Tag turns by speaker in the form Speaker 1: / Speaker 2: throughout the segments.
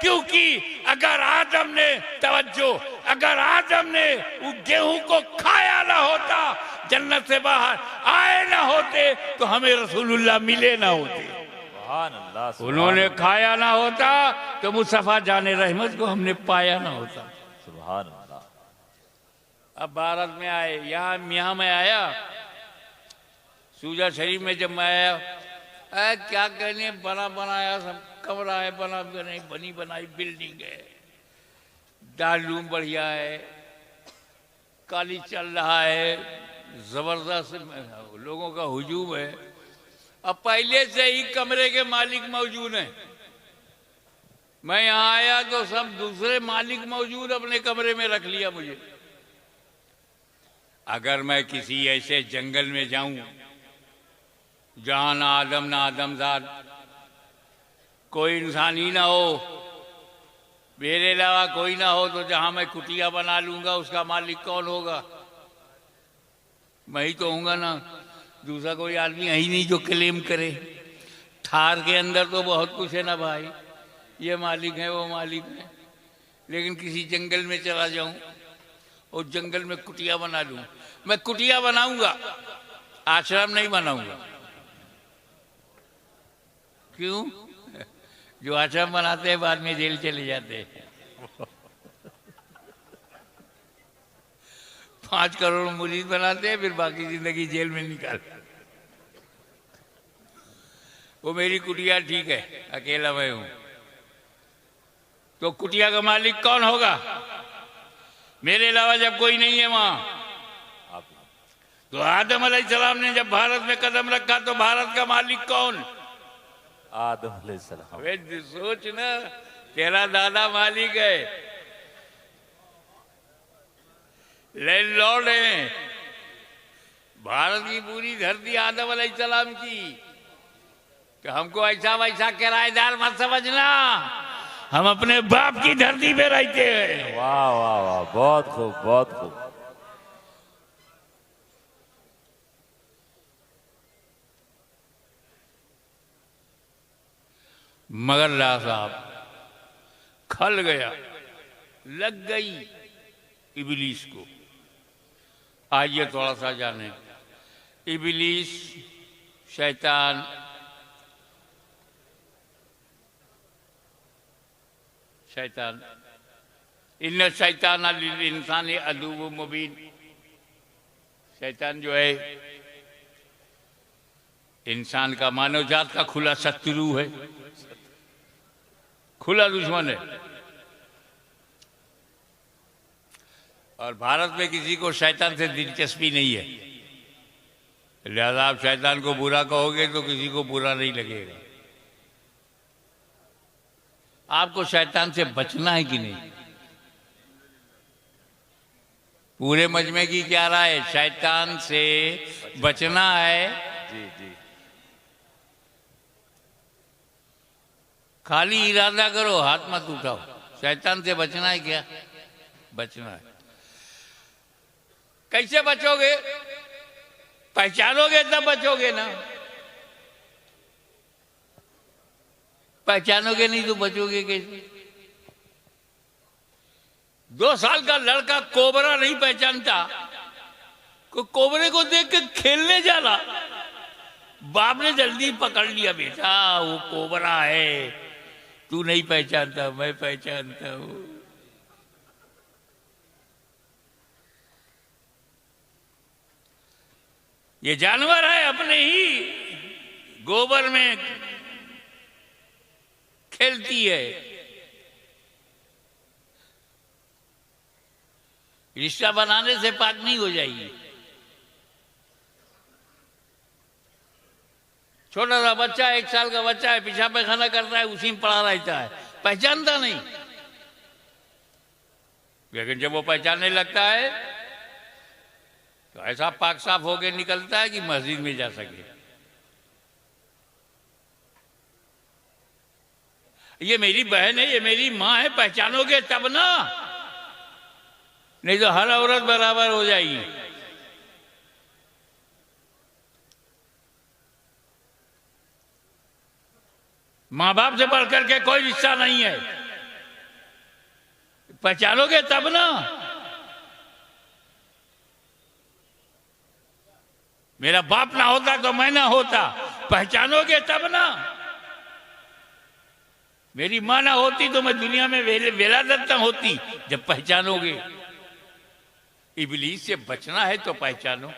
Speaker 1: क्योंकि अगर आदम ने तवज्जो, अगर आदम ने उस गेहूं को खाया ना होता, जन्नत से बाहर आए ना होते, तो हमें रसूलुल्लाह मिले ना होते।
Speaker 2: सुभान अल्लाह,
Speaker 1: उन्होंने खाया ना होता तो मुस्तफा जाने रहमत को हमने पाया ना होता।
Speaker 2: सुभान अल्लाह।
Speaker 1: अब भारत में आए, यहाँ मैं आया, सूजा शरीफ में जब मैं आया, क्या कहने, बना बनाया सब कमरा है, बनी बनाई बिल्डिंग है, दारूम बढ़िया है, काली चल रहा है, जबरदस्त लोगों का हुजूम है। अब पहले से ही कमरे के मालिक मौजूद हैं। मैं यहाँ आया तो सब दूसरे मालिक मौजूद, अपने कमरे में रख लिया मुझे। अगर मैं किसी ऐसे जंगल में जाऊं जहां ना आदमजाद, कोई इंसान ही ना हो, मेरे अलावा कोई ना हो, तो जहां मैं कुटिया बना लूंगा उसका मालिक कौन होगा? मैं ही तो होऊंगा ना, दूसरा कोई आदमी है ही नहीं जो क्लेम करे। थार के अंदर तो बहुत कुछ है ना भाई, ये मालिक है वो मालिक है, लेकिन किसी जंगल में चला जाऊं और जंगल में कुटिया बना लूं, मैं कुटिया बनाऊंगा, आश्रम नहीं बनाऊंगा। क्यों? जो आश्रम बनाते हैं बाद में जेल चले जाते हैं। 5 करोड़ मुरीद बनाते हैं, फिर बाकी जिंदगी जेल में निकाल। वो मेरी कुटिया ठीक है, अकेला मैं हूं, तो कुटिया का मालिक कौन होगा? मेरे अलावा जब कोई नहीं है वहां, तो आदम अलैहिस्सलाम ने जब भारत में कदम रखा तो भारत का मालिक कौन?
Speaker 2: आदम अलैहिस्सलाम।
Speaker 1: वे सोच ना, तेरा दादा मालिक है, लैंडलॉर्ड है, भारत की पूरी धरती आदम अलैहिस्सलाम की। तो हमको ऐसा वैसा किराएदार मत समझना, हम अपने बाप की धरती पे रहते हैं।
Speaker 2: वाह वाह वाह, बहुत खूब बहुत खूब।
Speaker 1: मगर ला साहब खल गया, लग गई इबलीस को। आइए थोड़ा सा जाने, इबलीस शैतान इन्न शैतान लिल इंसानी अदुव्वुम मुबीन। शैतान जो है इंसान का, मानव जात का खुला शत्रु है, खुला दुश्मन है। और भारत में किसी को शैतान से दिलचस्पी नहीं है, लिहाजा आप शैतान को बुरा कहोगे तो किसी को बुरा नहीं लगेगा। आपको शैतान से बचना है कि नहीं? पूरे मजमे की क्या राय है? शैतान से बचना है।
Speaker 2: जी जी।
Speaker 1: खाली इरादा करो, हाथ मत उठाओ। शैतान से बचना है क्या? बचना है। कैसे बचोगे? पहचानोगे तब बचोगे ना, पहचानोगे नहीं तो बचोगे कैसे? 2 साल का लड़का कोबरा नहीं पहचानता, कोबरे को देख के खेलने जाना, बाप ने जल्दी पकड़ लिया, बेटा वो कोबरा है, तू नहीं पहचानता, मैं पहचानता हूं। ये जानवर है, अपने ही गोबर में खेलती है। रिश्ता बनाने से पाक नहीं हो जाएगी। छोटा सा बच्चा, 1 साल का बच्चा है, पेशाब पैखाना करता है, उसी में पड़ा रहता है, पहचानता नहीं। लेकिन जब वो पहचानने लगता है तो ऐसा पाक साफ होके निकलता है कि मस्जिद में जा सके। ये मेरी बहन है, ये मेरी माँ है, पहचानोगे तब ना, नहीं तो हर औरत बराबर हो जाएगी। माँ बाप से बढ़ करके कोई रिश्ता नहीं है। पहचानोगे तब ना। मेरा बाप ना होता तो मैं ना होता, पहचानोगे तब ना। मेरी मां ना होती तो मैं दुनिया में वेलादत ना होती, जब पहचानोगे। इब्लीस से बचना है तो पहचानो,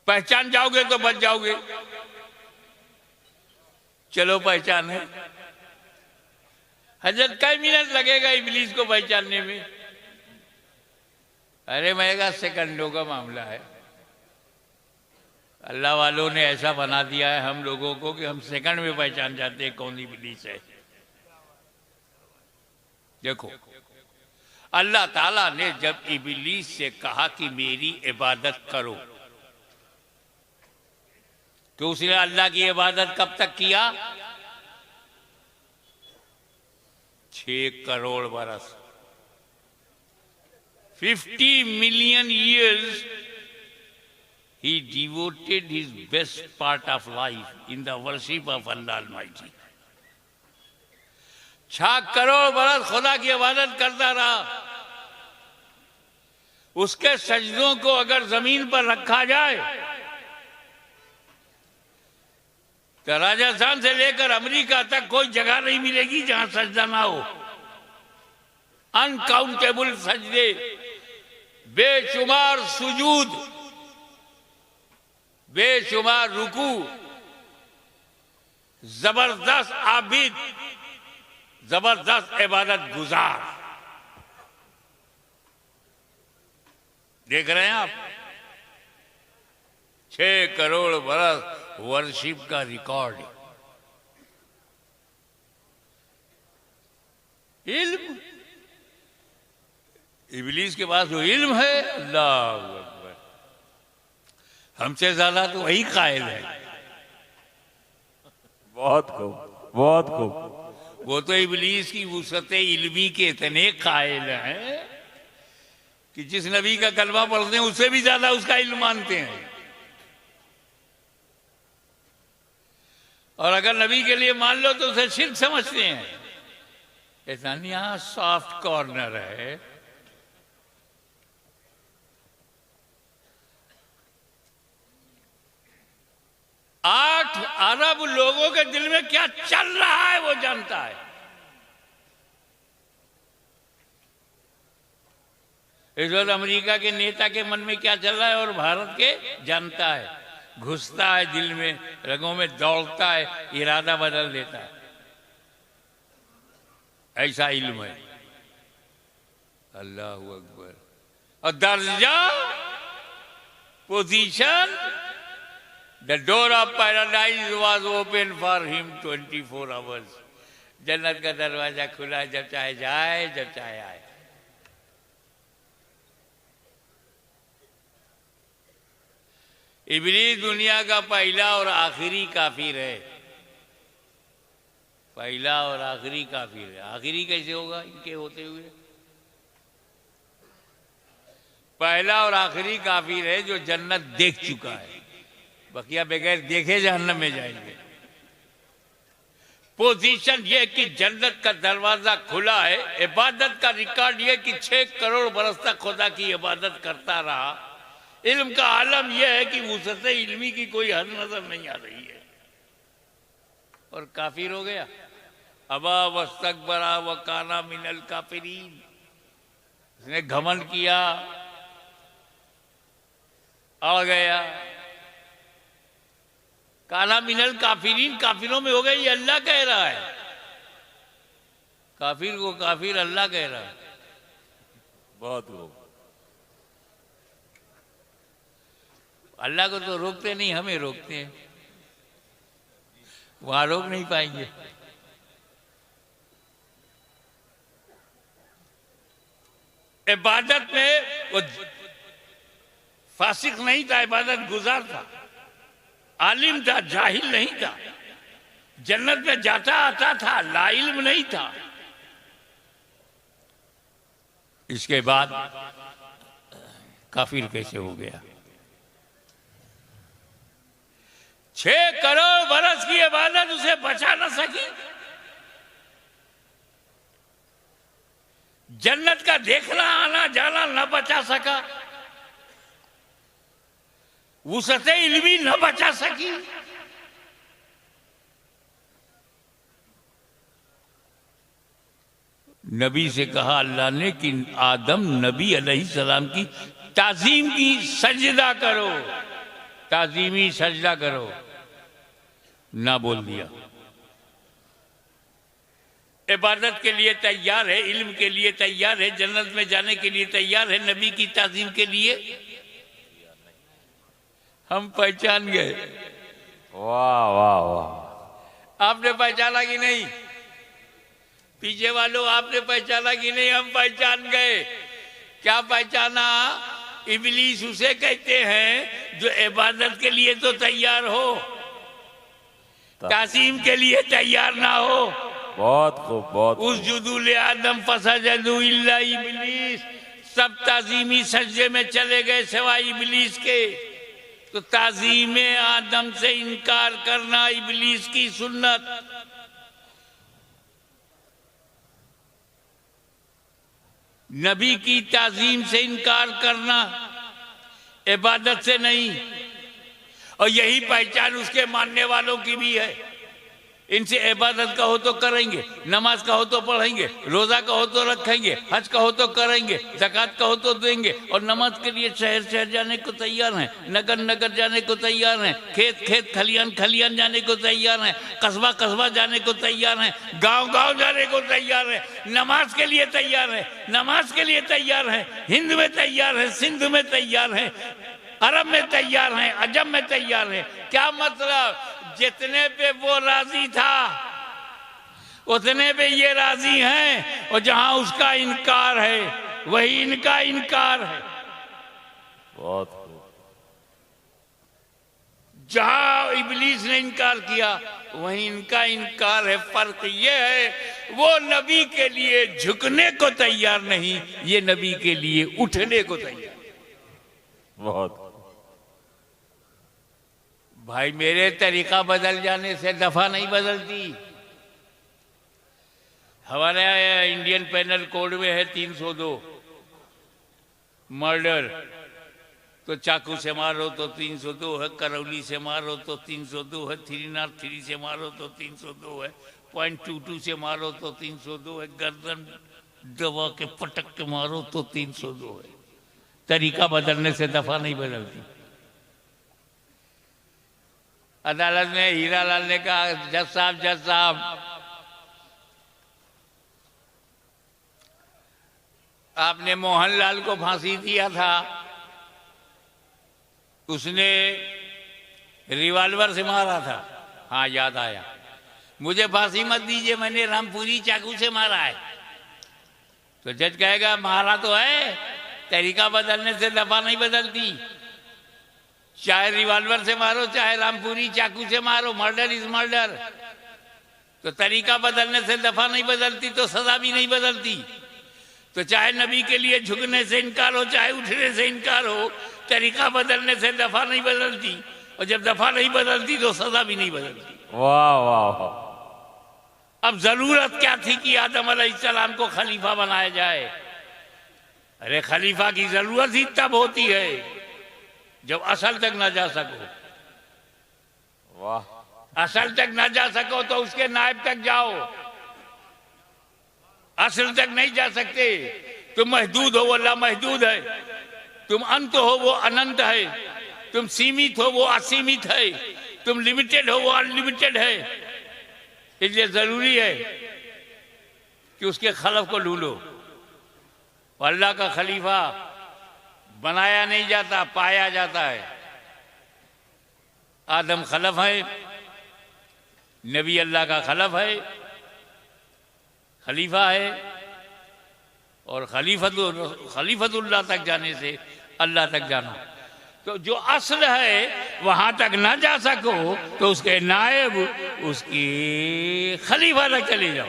Speaker 1: पहचान जाओगे तो बच जाओगे। चलो पहचाने। हजरत कई मिनट लगेगा इब्लीस को पहचानने में? अरे मैं कहा सेकंडों का मामला है। अल्लाह वालों ने ऐसा बना दिया है हम लोगों को कि हम सेकंड में पहचान जाते हैं कौन इब्लीस है। देखो, अल्लाह ताला ने जब इब्लीस से कहा कि मेरी इबादत करो, तो उसने अल्लाह की इबादत कब तक किया? 6 करोड़ बरस, 50 million years he devoted his best part of life in the worship of Allah Almighty। 6 crore बरस खुदा की इबादत करता रहा। उसके सजदों को अगर जमीन पर रखा जाए तो राजस्थान से लेकर अमेरिका तक कोई जगह नहीं मिलेगी जहां सजदा ना हो। अनकाउंटेबल सजदे, बेशुमार सुजूद, बेशुमार रुकू, जबरदस्त आबिद, जबरदस्त इबादत गुजार। देख रहे हैं आप? 6 करोड़ बरस वर्शिप का रिकॉर्ड। इल्म, इब्लीस के पास जो इल्म है, अल्लाह अकबर, हमसे ज्यादा तो वही कायल है।
Speaker 2: बहुत खूब, बहुत खूब।
Speaker 1: वो तो इब्लीस की वुसअत इल्मी के इतने कायल हैं कि जिस नबी का कलमा पढ़ते हैं उससे भी ज्यादा उसका इल्म मानते हैं। और अगर नबी के लिए मान लो तो उसे शिर्क समझते हैं। इतना यहां सॉफ्ट कॉर्नर है। आठ अरब लोगों के दिल में क्या चल रहा है वो जानता है। इस वक्त अमेरिका के नेता के मन में क्या चल रहा है और भारत के जानता है। घुसता है दिल में, रगों में दौड़ता है, इरादा बदल देता है। ऐसा इल्म है। अल्लाह अकबर। और दर्जा, position, the door of paradise was open for him 24 hours. जन्नत का दरवाजा खुला है, जब चाहे जाए, जब चाहे आए। इब्लीस दुनिया का पहला और आखिरी काफिर है। पहला और आखिरी काफिर है। आखिरी कैसे होगा इनके होते हुए? पहला और आखिरी काफिर है जो जन्नत देख चुका है, बकिया बगैर देखे जहन्नम में जाएंगे। पोजीशन ये कि जन्नत का दरवाजा खुला है। इबादत का रिकॉर्ड ये कि 6 करोड़ बरस तक खुदा की इबादत करता रहा। इल्म का आलम यह है कि वुसअत इल्मी की कोई हद नजर नहीं आ रही है, और काफिर हो गया। अबा वस्तकबरा व काना मिनल काफिरीन। उसने घमंड किया, आ गया। काना मिनल काफिरीन, काफिरों में हो गया। ये अल्लाह कह रहा है। काफिर को काफिर अल्लाह कह रहा है।
Speaker 2: बहुत खूब।
Speaker 1: अल्लाह को तो रोकते नहीं, हमें रोकते हैं। वहां रोक नहीं पाएंगे। इबादत में वो फासिक नहीं था, इबादत गुजार था, आलिम था, जाहिल नहीं था, जन्नत में जाता आता था, लाइल्म नहीं था। इसके बाद काफिर कैसे हो गया? 6 करोड़ बरस की इबादत उसे बचा न सकी। जन्नत का देखना आना जाना न बचा सका, वुसअते इल्मी न बचा सकी। नबी से कहा अल्लाह ने कि आदम नबी अलैहिस्सलाम की ताजीम की सजदा करो, ताजीमी सजदा करो, ना बोल दिया। इबादत के लिए तैयार है, इल्म के लिए तैयार है, जन्नत में जाने के लिए तैयार है, नबी की ताजीम के लिए हम पहचान गए।
Speaker 2: वाह वाह वाह।
Speaker 1: आपने पहचाना कि नहीं? पीछे वालों आपने पहचाना कि नहीं? हम पहचान गए। क्या पहचाना? इब्लीस उसे कहते हैं जो इबादत के लिए तो तैयार हो, तासीम के लिए तैयार ना हो।
Speaker 2: बहुत खूब, बहुत
Speaker 1: उस जुदूल आदम फसजदू इल्ला इब्लीस, सब ताजीमी सजदे में चले गए सिवाय इब्लीस के। तो ताजीम आदम से इनकार करना इब्लीस की सुन्नत। नबी की ताजीम से इनकार करना इबादत से नहीं। और यही पहचान उसके मानने वालों की भी है। इनसे इबादत कहो तो करेंगे, नमाज कहो तो पढ़ेंगे, रोजा कहो तो रखेंगे, हज कहो तो करेंगे, ज़कात कहो तो देंगे। और नमाज के लिए शहर शहर जाने को तैयार हैं, नगर नगर जाने को तैयार हैं, खेत खेत खलियान खलियान जाने को तैयार हैं, कस्बा कस्बा जाने को तैयार हैं, गांव गांव जाने को तैयार हैं। नमाज के लिए तैयार है, नमाज के लिए तैयार है, हिंद में तैयार है, सिंध में तैयार है, अरब में तैयार हैं, अजम में तैयार है। क्या मतलब? जितने पे वो राजी था उतने पे ये राजी हैं, और जहां उसका इनकार है वही इनका इनकार है।
Speaker 2: बहुत खूब।
Speaker 1: जहां इब्लीस ने इनकार किया वहीं इनका इनकार है। फर्क ये है वो नबी के लिए झुकने को तैयार नहीं, ये नबी के लिए उठने को तैयार।
Speaker 2: बहुत
Speaker 1: भाई मेरे तरीका बदल जाने से दफा नहीं बदलती। हमारे इंडियन पेनल कोड में है 302 मर्डर, तो चाकू से मारो तो 302 है, करौली से मारो तो 302 है, 303 से मारो तो 302 है, .22 से मारो तो 302 है, गर्दन दबा के पटक के मारो तो 302 है। तरीका बदलने से दफा नहीं बदलती। अदालत में हीरालाल ने कहा जज साहब आपने मोहनलाल को फांसी दिया था, उसने रिवॉल्वर से मारा था। हाँ याद आया, मुझे फांसी मत दीजिए, मैंने रामपुरी चाकू से मारा है। तो जज कहेगा मारा तो है, तरीका बदलने से दफा नहीं बदलती। चाहे रिवॉल्वर से मारो चाहे रामपुरी चाकू से मारो, मर्डर इज मर्डर। तो तरीका बदलने से दफा नहीं बदलती तो सजा भी नहीं बदलती। तो चाहे नबी के लिए झुकने से इनकार हो चाहे उठने से इनकार हो, तरीका बदलने से दफा नहीं बदलती। और जब दफा नहीं बदलती तो सजा भी नहीं बदलती।
Speaker 2: वाह वाह।
Speaker 1: अब जरूरत क्या थी कि आदम अलैहिस्सलाम को खलीफा बनाया जाए? अरे खलीफा की जरूरत ही तब होती है जब असल तक ना जा सको।
Speaker 2: वाह।
Speaker 1: असल तक ना जा सको तो उसके नायब तक जाओ। असल तक नहीं जा सकते। तुम महदूद हो वो लामहदूद है, तुम अंत हो वो अनंत है, तुम सीमित हो वो असीमित है, तुम लिमिटेड हो वो अनलिमिटेड है। इसलिए जरूरी है कि उसके खलफ को ढूंढो। अल्लाह का खलीफा बनाया नहीं जाता, पाया जाता है। आदम खलफ है, नबी अल्लाह का खलफ है, खलीफा है। और खलीफतुल्लाह तक जाने से अल्लाह तक जाना। तो जो असल है वहां तक ना जा सको तो उसके नायब उसकी खलीफा तक चले जाओ।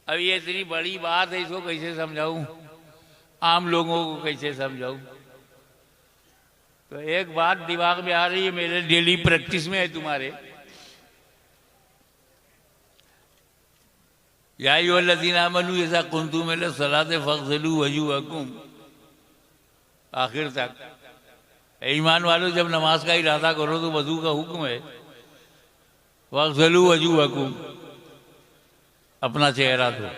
Speaker 1: अब ये इतनी बड़ी बात है, इसको कैसे समझाऊं, आम लोगों को कैसे समझाऊं? तो एक बात दिमाग में आ रही है, मेरे डेली प्रैक्टिस में है तुम्हारे। या अय्युहल्लज़ीना आमनू इज़ा कुंतुम इला सलाति फ़ग़सिलू वजूहकुम, आखिर तक। ईमान वालों, जब नमाज का इरादा करो तो वजू का हुक्म है। फ़ग़सिलू वजूहकुम, अपना चेहरा धो।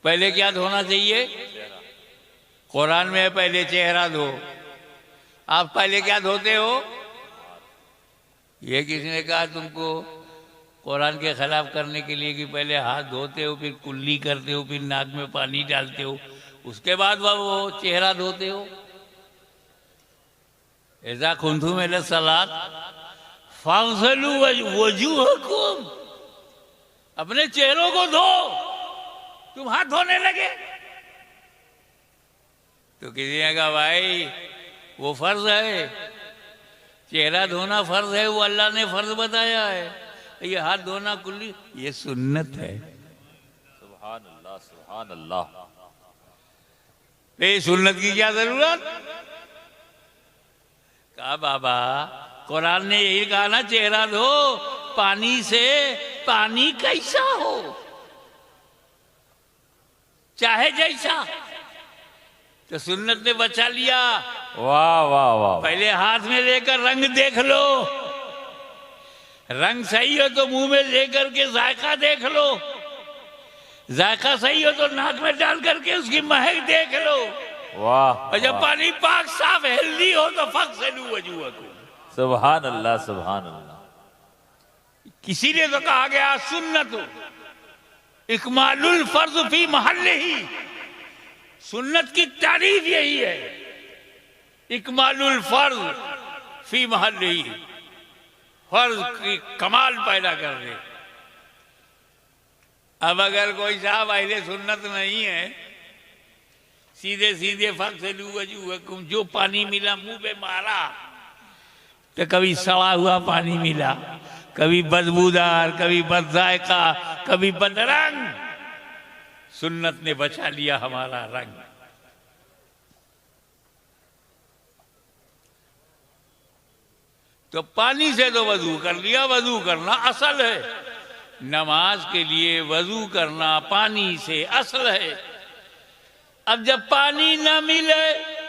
Speaker 1: पहले क्या धोना चाहिए? कुरान में है पहले चेहरा धो। आप पहले क्या धोते हो? ये किसी ने कहा तुमको कुरान के खिलाफ करने के लिए कि पहले हाथ धोते हो, फिर कुल्ली करते हो, फिर नाक में पानी डालते हो, उसके बाद वो चेहरा धोते हो। ऐसा कुंतुम इला सलात फ़ग़सिलू वजूहकुम, अपने चेहरों को धो। तुम हाथ धोने लगे तो किसी ने कहा भाई वो फर्ज है, चेहरा धोना फर्ज है, वो अल्लाह ने फर्ज बताया है। ये हाथ धोना कुल्ली ये सुन्नत है।
Speaker 2: सुभान अल्लाह, सुभान अल्लाह।
Speaker 1: ये सुन्नत की क्या जरूरत? कहा बाबा कुरान ने यही कहा ना, चेहरा धो पानी से। पानी कैसा हो, चाहे जैसा, तो सुन्नत ने बचा लिया।
Speaker 2: वाह वाह वाह।
Speaker 1: पहले हाथ में लेकर रंग देख लो, रंग सही हो तो मुंह में लेकर के जायका देख लो, जायका सही हो तो नाक में डाल करके उसकी महक देख लो।
Speaker 2: वाह।
Speaker 1: और जब पानी पाक साफ हेल्दी हो तो फ़ग़सिलू वजूहकुम।
Speaker 2: सुभान अल्लाह, सुभान अल्लाह।
Speaker 1: किसी ने तो कहा गया सुन्नत इकमालुल फर्ज फी महल्लिही, सुन्नत की तारीफ यही है, इकमालुल फर्ज फी महल्लिही, फर्ज की कमाल पैदा कर दे। अब अगर कोई साहब अहले सुन्नत नहीं है, सीधे सीधे फ़ग़सिलू वजूहकुम, जो पानी मिला मुंह पे मारा, तो कभी सड़ा हुआ पानी मिला, कभी बदबूदार, कभी बदजायका, कभी बदरंग। सुन्नत ने बचा लिया हमारा रंग। तो पानी से तो वजू कर लिया, वजू करना असल है। नमाज के लिए वजू करना पानी से असल है। अब जब पानी न मिले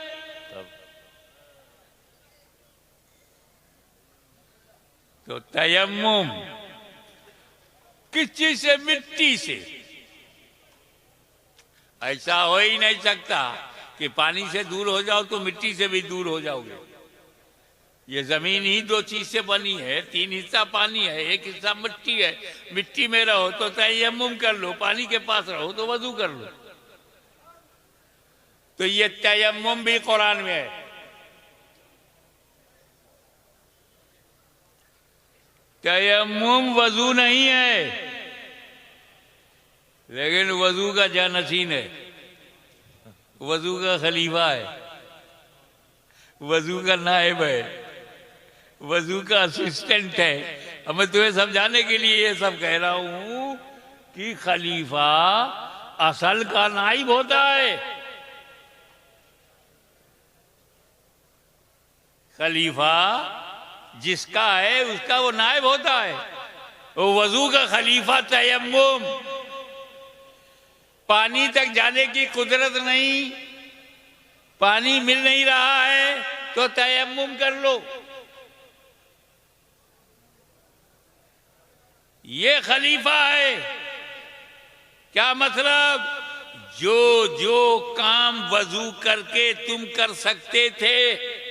Speaker 1: तो तयम्मुम, किस चीज से? मिट्टी से। ऐसा हो ही नहीं सकता कि पानी से दूर हो जाओ तो मिट्टी से भी दूर हो जाओगे। ये जमीन ही दो चीज से बनी है, 3 हिस्सा पानी है, 1 हिस्सा मिट्टी है। मिट्टी में रहो तो तयम्मुम कर लो, पानी के पास रहो तो वजू कर लो। तो ये तयम्मुम भी कुरान में है। तयम्मुम वजू नहीं है, लेकिन वजू का जानशीन है, वजू का खलीफा है, वजू का नायब है, वजू का असिस्टेंट है। अब मैं तुम्हें समझाने के लिए ये सब कह रहा हूं कि खलीफा असल का नायब होता है। खलीफा जिसका है उसका वो नायब होता है। वो वजू का खलीफा तयम्मुम। पानी तक जाने की कुदरत नहीं, पानी मिल नहीं रहा है तो तयम्मुम कर लो। ये खलीफा है। क्या मतलब? जो जो काम वजू करके तुम कर सकते थे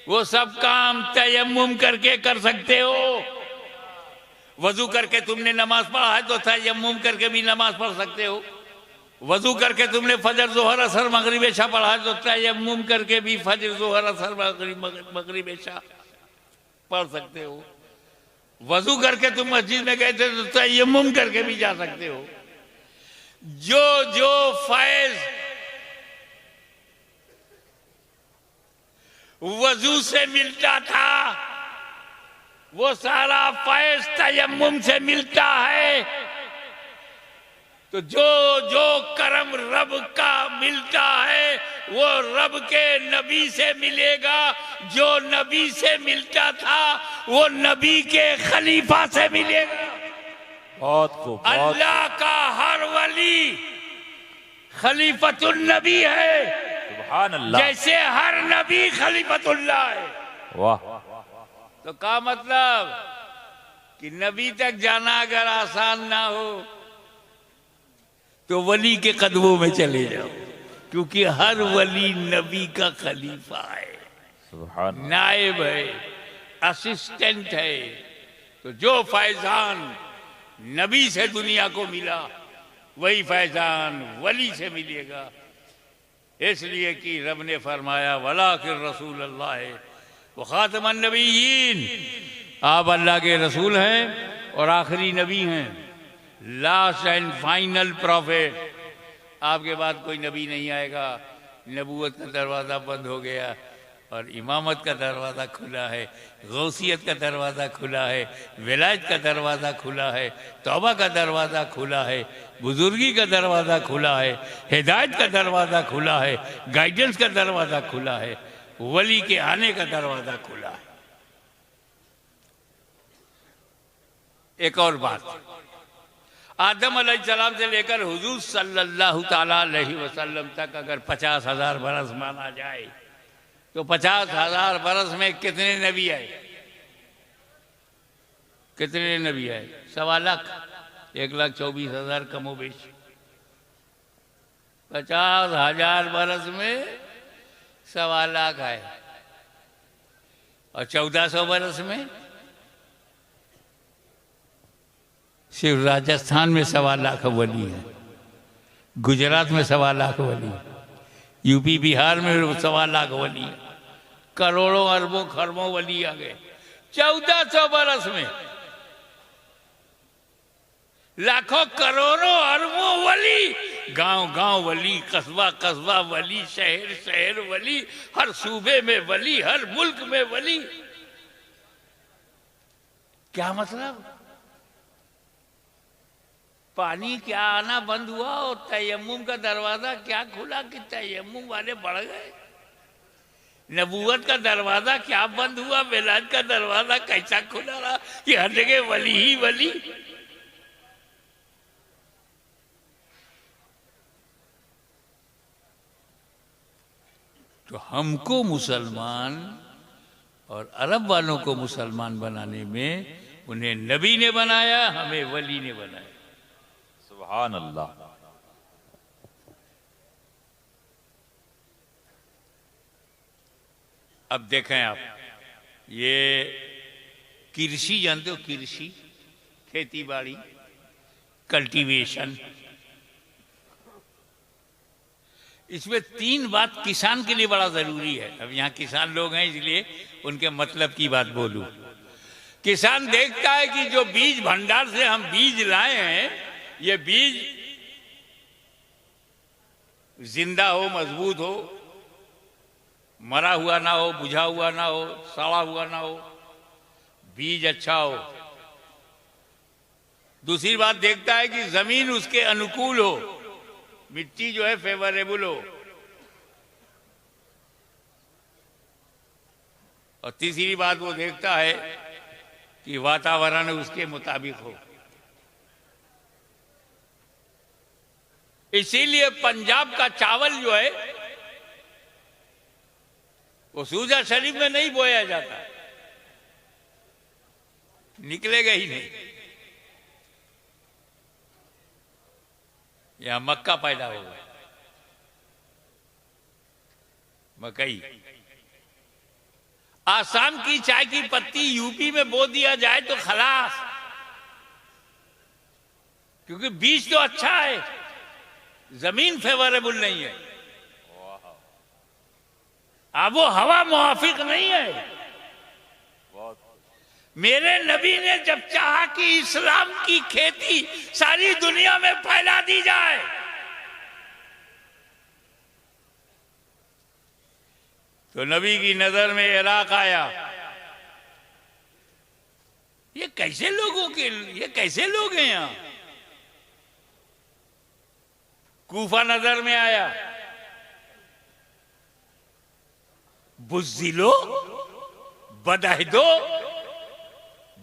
Speaker 1: वो सब काम तयम्मुम करके कर सकते हो। वजू करके तुमने नमाज पढ़ा है तो तयम्मुम करके भी नमाज पढ़ सकते हो। वजू करके तुमने फजर जोहर असर मगरिब इशा पढ़ा है तो तयम्मुम करके भी फजर जोहर असर मगरिब इशा पढ़ सकते हो। वजू करके तुम मस्जिद में गए थे तो तयम्मुम करके भी जा सकते हो। जो जो फैज वजू से मिलता था वो सारा फैज तयम्मुम से मिलता है। तो जो जो करम रब का मिलता है वो रब के नबी से मिलेगा। जो नबी से मिलता था वो नबी के खलीफा से मिलेगा।
Speaker 2: बहुत खूब, बहुत
Speaker 1: अल्लाह का हर वली खलीफतुल नबी है,
Speaker 2: सुभान अल्लाह।
Speaker 1: जैसे हर नबी खलीफतुल्लाह है।
Speaker 2: वाह,
Speaker 1: तो क्या मतलब कि नबी तक जाना अगर आसान ना हो तो वली के कदमों में चले जाओ, क्योंकि हर वली नबी का खलीफा है,
Speaker 2: सुभान
Speaker 1: नायब है, असिस्टेंट है। तो जो फैजान नबी से दुनिया को मिला वही फैजान वली से मिलेगा। इसलिए कि रब ने फरमाया वलाकिर रसूल अल्लाह है व खातमन नबीयीन, आप अल्लाह के रसूल हैं और आखिरी नबी हैं, लास्ट एंड फाइनल प्रॉफिट। आपके बाद कोई नबी नहीं आएगा। नबूवत का दरवाज़ा बंद हो गया और इमामत का दरवाज़ा खुला है, गौसियत का दरवाज़ा खुला है, विलायत का दरवाज़ा खुला है, तौबा का दरवाज़ा खुला है, बुजुर्गी का दरवाज़ा खुला है, हिदायत का दरवाज़ा खुला है, गाइडेंस का दरवाज़ा खुला है, वली के आने का दरवाज़ा खुला है। एक और बात, आदम अलैहिस्सलाम से लेकर हुजूर सल्लल्लाहु ताला अलैहि वसल्लम तक अगर 50,000 बरस माना जाए तो 50,000 बरस में कितने नबी आए? कितने नबी आए? 1.25 लाख, 1,24,000 कमोबेश। 50,000 बरस में 1.25 लाख आए और 1400 बरस में सिर्फ राजस्थान में 1.25 लाख वली है, गुजरात में 1.25 लाख वली है, यूपी बिहार में 1.25 लाख वली है, करोड़ों अरबों खरबों वली आ गए 1400 बरस में। लाखों करोड़ों अरबों वली, गांव गांव वली, कस्बा कस्बा वली, शहर शहर वली, हर सूबे में वली, हर मुल्क में वली। क्या मतलब? पानी क्या आना बंद हुआ और तयम्मुम का दरवाजा क्या खुला कि तयम्मुम वाले बढ़ गए? नबूवत का दरवाजा क्या बंद हुआ, विलायत का दरवाजा कैसा खुला रहा कि हर जगह वली ही वली? तो हमको मुसलमान और अरब वालों को मुसलमान बनाने में उन्हें नबी ने बनाया, हमें वली ने बनाया।
Speaker 2: सुभान अल्लाह।
Speaker 1: अब देखें आप, ये कृषि जानते हो? कृषि, खेती बाड़ी, कल्टीवेशन, इसमें 3 बात किसान के लिए बड़ा जरूरी है। अब यहाँ किसान लोग हैं इसलिए उनके मतलब की बात बोलूं। किसान देखता है कि जो बीज भंडार से हम बीज लाए हैं, ये बीज जिंदा हो, मजबूत हो, मरा हुआ ना हो, बुझा हुआ ना हो, सड़ा हुआ ना हो, बीज अच्छा हो। दूसरी बात देखता है कि जमीन उसके अनुकूल हो, मिट्टी जो है फेवरेबल हो, और तीसरी बात वो देखता है कि वातावरण उसके मुताबिक हो। इसीलिए पंजाब का चावल जो है वो सूजा शरीफ में नहीं बोया जाता, निकलेगा ही नहीं। यहां मक्का पैदा होगा, मकई। आसाम की चाय की पत्ती यूपी में बो दिया जाए तो खलास, क्योंकि बीज तो अच्छा है, जमीन फेवरेबल नहीं है, अब वो हवा मुआफिक नहीं है। मेरे नबी ने जब चाहा कि इस्लाम की खेती सारी दुनिया में फैला दी जाए, तो नबी की नजर में इराक आया। ये कैसे लोग हैं यहां? कूफा नजर में आया, बुज़्दिलो, बदअहदो,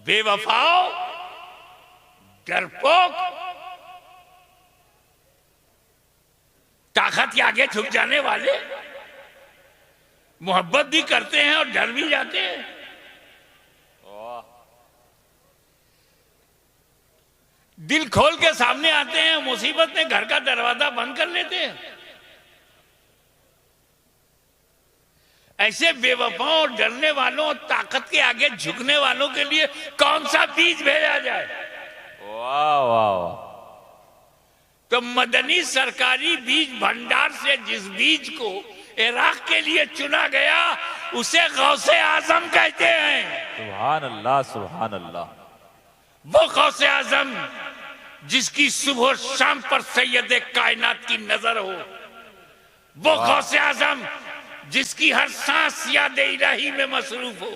Speaker 1: बेवफाओ, डरपोक, ताकत के आगे झुक जाने वाले, मोहब्बत भी करते हैं और डर भी जाते हैं।
Speaker 2: वाह
Speaker 1: दिल खोल के सामने आते हैं, मुसीबत में घर का दरवाजा बंद कर लेते हैं। ऐसे बेवफाओं और डरने वालों और ताकत के आगे झुकने वालों के लिए कौन सा बीज भेजा जाए?
Speaker 2: वाह वाह।
Speaker 1: तो मदनी सरकारी बीज भंडार से जिस बीज को इराक के लिए चुना गया उसे गौसे आजम कहते हैं।
Speaker 2: सुभान अल्लाह सुभान अल्लाह।
Speaker 1: वो गौसे आजम जिसकी सुबह शाम पर सैयद कायनात की नजर हो, वो गौसे आजम जिसकी हर सांस याद इलाही में मसरूफ हो,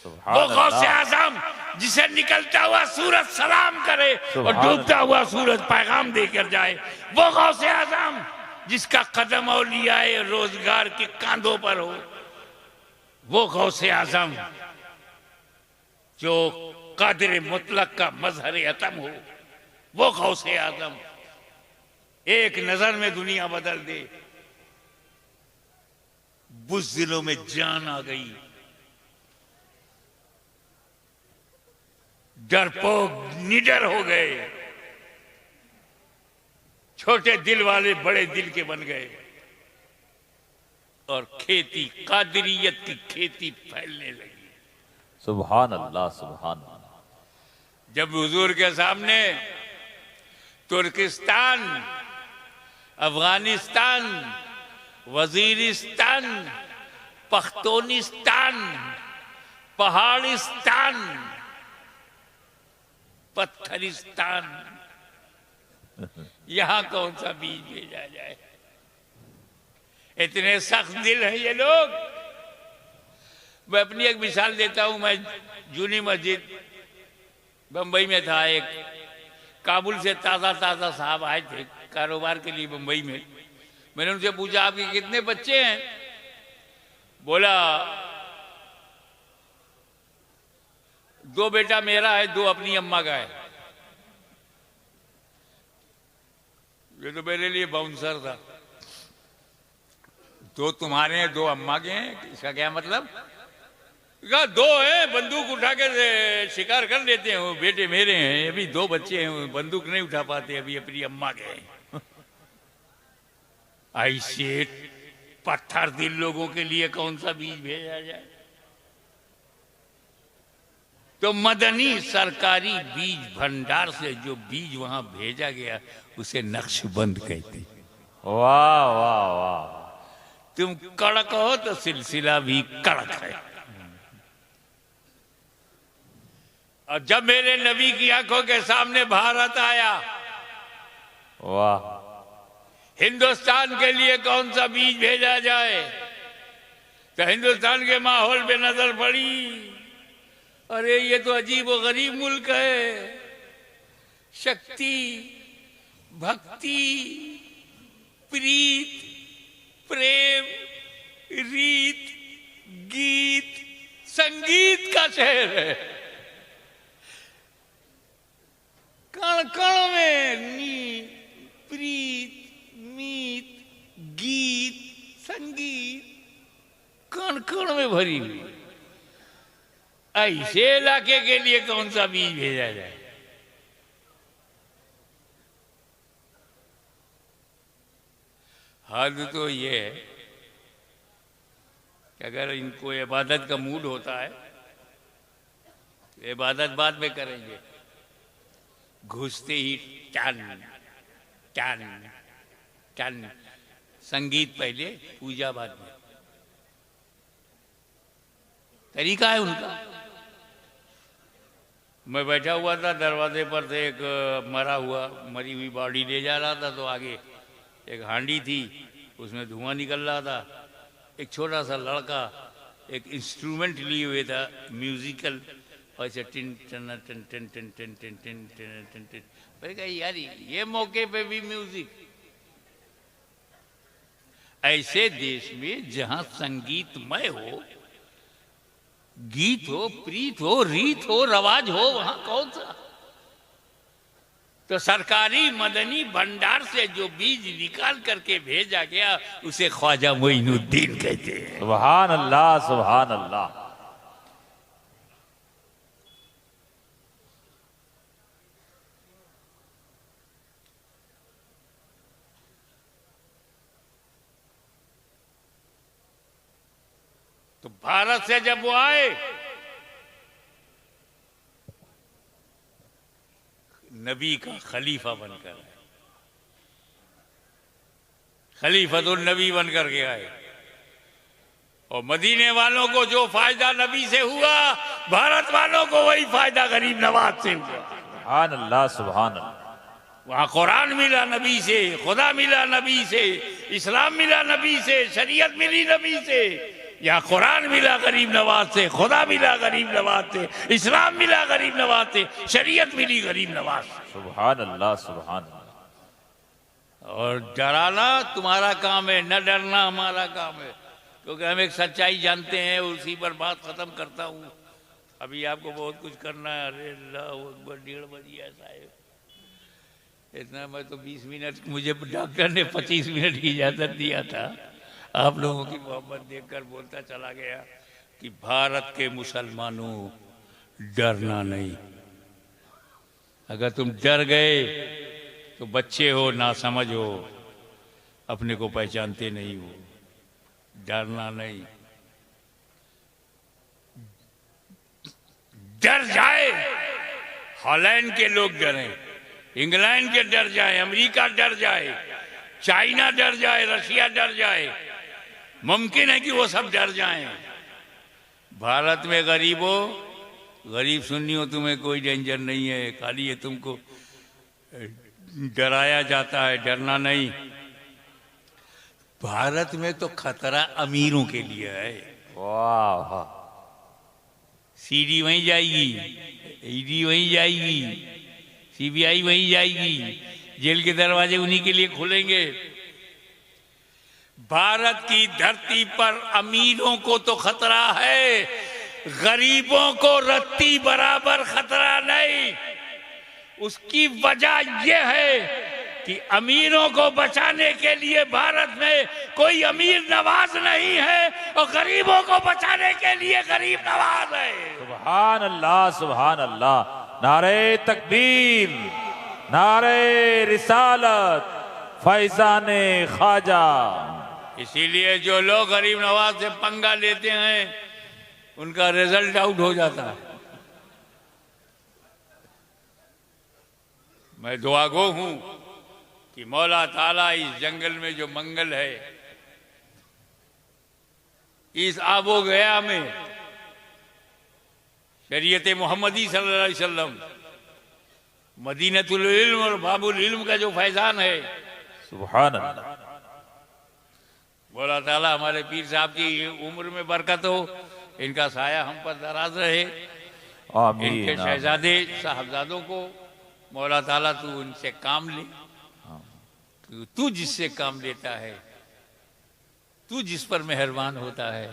Speaker 1: वो गौसे आजम जिसे निकलता हुआ सूरज सलाम करे और डूबता हुआ सूरज पैगाम देकर जाए, वो गौसे आजम जिसका कदम औलियाए रोजगार के कांधों पर हो, वो गौसे आजम जो कादिर मुतलक का मजहर अतम हो, वो गौसे आजम एक नजर में दुनिया बदल दे। बुज़दिलों में जान आ गई, डरपोक निडर हो गए, छोटे दिल वाले बड़े दिल के बन गए और खेती कादिरियत की खेती फैलने लगी।
Speaker 2: सुभान अल्लाह सुभान अल्लाह।
Speaker 1: जब हुजूर के सामने तुर्किस्तान, अफगानिस्तान, वजीरिस्तान, पख्तूनिस्तान, पहाड़िस्तान, पत्थरिस्तान, यहां कौन सा बीज भेजा जाए? इतने सख्त दिल है ये लोग। मैं अपनी एक मिसाल देता हूं। मैं जूनी मस्जिद बंबई में था, एक काबुल से ताजा ताजा साहब आए थे कारोबार के लिए बंबई में। मैंने उनसे पूछा आपके कितने बच्चे हैं? बोला 2 बेटा मेरा है, 2 अपनी अम्मा का है। ये तो मेरे लिए बाउंसर था। 2 तुम्हारे हैं, 2 अम्मा के हैं, इसका क्या मतलब? कहा 2 है, बंदूक उठा के शिकार कर लेते हैं, वो बेटे मेरे हैं। अभी 2 बच्चे हैं, बंदूक नहीं उठा पाते, अभी अपनी अम्मा के हैं। ऐसे पत्थर दिल लोगों के लिए कौन सा बीज भेजा जाए? तो मदनी सरकारी बीज भंडार से जो बीज वहां भेजा गया उसे नक्शबंद कहते।
Speaker 2: वाह वाह वाह।
Speaker 1: तुम कड़क हो तो सिलसिला भी कड़क है। और जब मेरे नबी की आंखों के सामने भारत आया,
Speaker 2: वाह,
Speaker 1: हिंदुस्तान के लिए कौन सा बीज भेजा जाए? तो हिंदुस्तान के माहौल पे नजर पड़ी, अरे ये तो अजीब व गरीब मुल्क है। शक्ति, भक्ति, प्रीत, प्रेम, रीत, गीत, संगीत का शहर है। कण कण में नीत, प्रीत, मीत, गीत, संगीत कण कण में भरी हुई। ऐसे इलाके के लिए कौन सा बीज भेजा जाए? हद तो ये है कि अगर इनको इबादत का मूड होता है तो इबादत बाद में करेंगे। घुसते ही टन टन टन, संगीत पहले, पूजा बाद में। तरीका है उनका। मैं बैठा हुआ था दरवाजे पर से, एक मरी हुई बॉडी ले जा रहा था, तो आगे एक हांडी थी, उसमें धुआं निकल रहा था। एक छोटा सा लड़का एक इंस्ट्रूमेंट लिए हुए था म्यूजिकल, ऐसे टिन टन टिन टिन टिन टिन टिन टिन टिन टिन टिन। मैंने कहा यार ये मौके पे भी म्यूजिक। ऐसे देश में जहां संगीतमय हो, गीत हो, प्रीत हो, रीत हो, रवाज हो, वहां कौन सा? तो सरकारी मदनी भंडार से जो बीज निकाल करके भेजा गया उसे ख्वाजा मोइनुद्दीन कहते हैं।
Speaker 2: सुभान अल्लाह, सुभान अल्लाह।
Speaker 1: तो भारत से जब वो आए, नबी का खलीफा बनकर आए, खलीफतुल नबी बनकर के आए। और मदीने वालों को जो फायदा नबी से हुआ, भारत वालों को वही फायदा गरीब नवाज से हुआ।
Speaker 2: सुभान अल्लाह, सुभान अल्लाह।
Speaker 1: वहां कुरान मिला नबी से, खुदा मिला नबी से, इस्लाम मिला नबी से, शरीयत मिली नबी से। यहाँ कुरान मिला गरीब नवाज से, खुदा मिला गरीब नवाज से, इस्लाम मिला गरीब नवाज से, शरीयत मिली गरीब नवाज से।
Speaker 2: सुभान अल्लाह, सुभान अल्लाह।
Speaker 1: और डराना तुम्हारा काम है, न डरना हमारा काम है, क्योंकि हम एक सच्चाई जानते हैं। उसी पर बात खत्म करता हूँ। अभी आपको बहुत कुछ करना है। अरे अल्लाह अकबर, 1:30 बज गया साहब। इतना मैं तो 20 मिनट, मुझे डॉक्टर ने 25 मिनट की इजाजत दिया था। आप लोगों की मोहब्बत देखकर बोलता चला गया कि भारत के मुसलमानों, डरना नहीं। अगर तुम डर गए तो बच्चे हो, ना समझ हो, अपने को पहचानते नहीं हो। डरना नहीं। डर जाए, हॉलैंड के लोग डरें, इंग्लैंड के डर जाए, अमेरिका डर जाए, चाइना डर जाए, रशिया डर जाए, मुमकिन है कि वो सब डर जाएं। भारत में गरीबों, गरीब सुन्नी हो, तुम्हें कोई डेंजर नहीं है। खाली ये तुमको डराया जाता है, डरना नहीं। भारत में तो खतरा अमीरों के लिए है।
Speaker 2: वाह वाह।
Speaker 1: सीडी वहीं जाएगी, ईडी वहीं जाएगी, सीबीआई वहीं जाएगी, जेल के दरवाजे उन्हीं के लिए खुलेंगे। भारत की धरती पर अमीरों को तो खतरा है, गरीबों को रत्ती बराबर खतरा नहीं। उसकी वजह यह है कि अमीरों को बचाने के लिए भारत में कोई अमीर नवाज नहीं है, और गरीबों को बचाने के लिए गरीब नवाज है।
Speaker 2: सुभान अल्लाह, सुभान अल्लाह। नारे तकबीर, नारे रिसालत, फैजाने ख्वाजा।
Speaker 1: इसीलिए जो लोग गरीब नवाज से पंगा लेते हैं, उनका रिजल्ट आउट हो जाता है। मैं दुआगो हूं कि मौला ताला इस जंगल में जो मंगल है, इस आबो गया में शरीयत मोहम्मदी सल्लल्लाहु अलैहि वसल्लम, मदीनतुल इल्म और बाबुल इल्म का जो फैजान है,
Speaker 2: सुभान अल्लाह।
Speaker 1: मौला ताला हमारे पीर साहब की उम्र में बरकत हो, इनका साया हम पर दराज रहे।
Speaker 2: आमीन।
Speaker 1: इनके शहजादे साहबजादों को मौला ताला तू उनसे काम ले। तू जिससे काम लेता है, तू जिस पर मेहरबान होता है,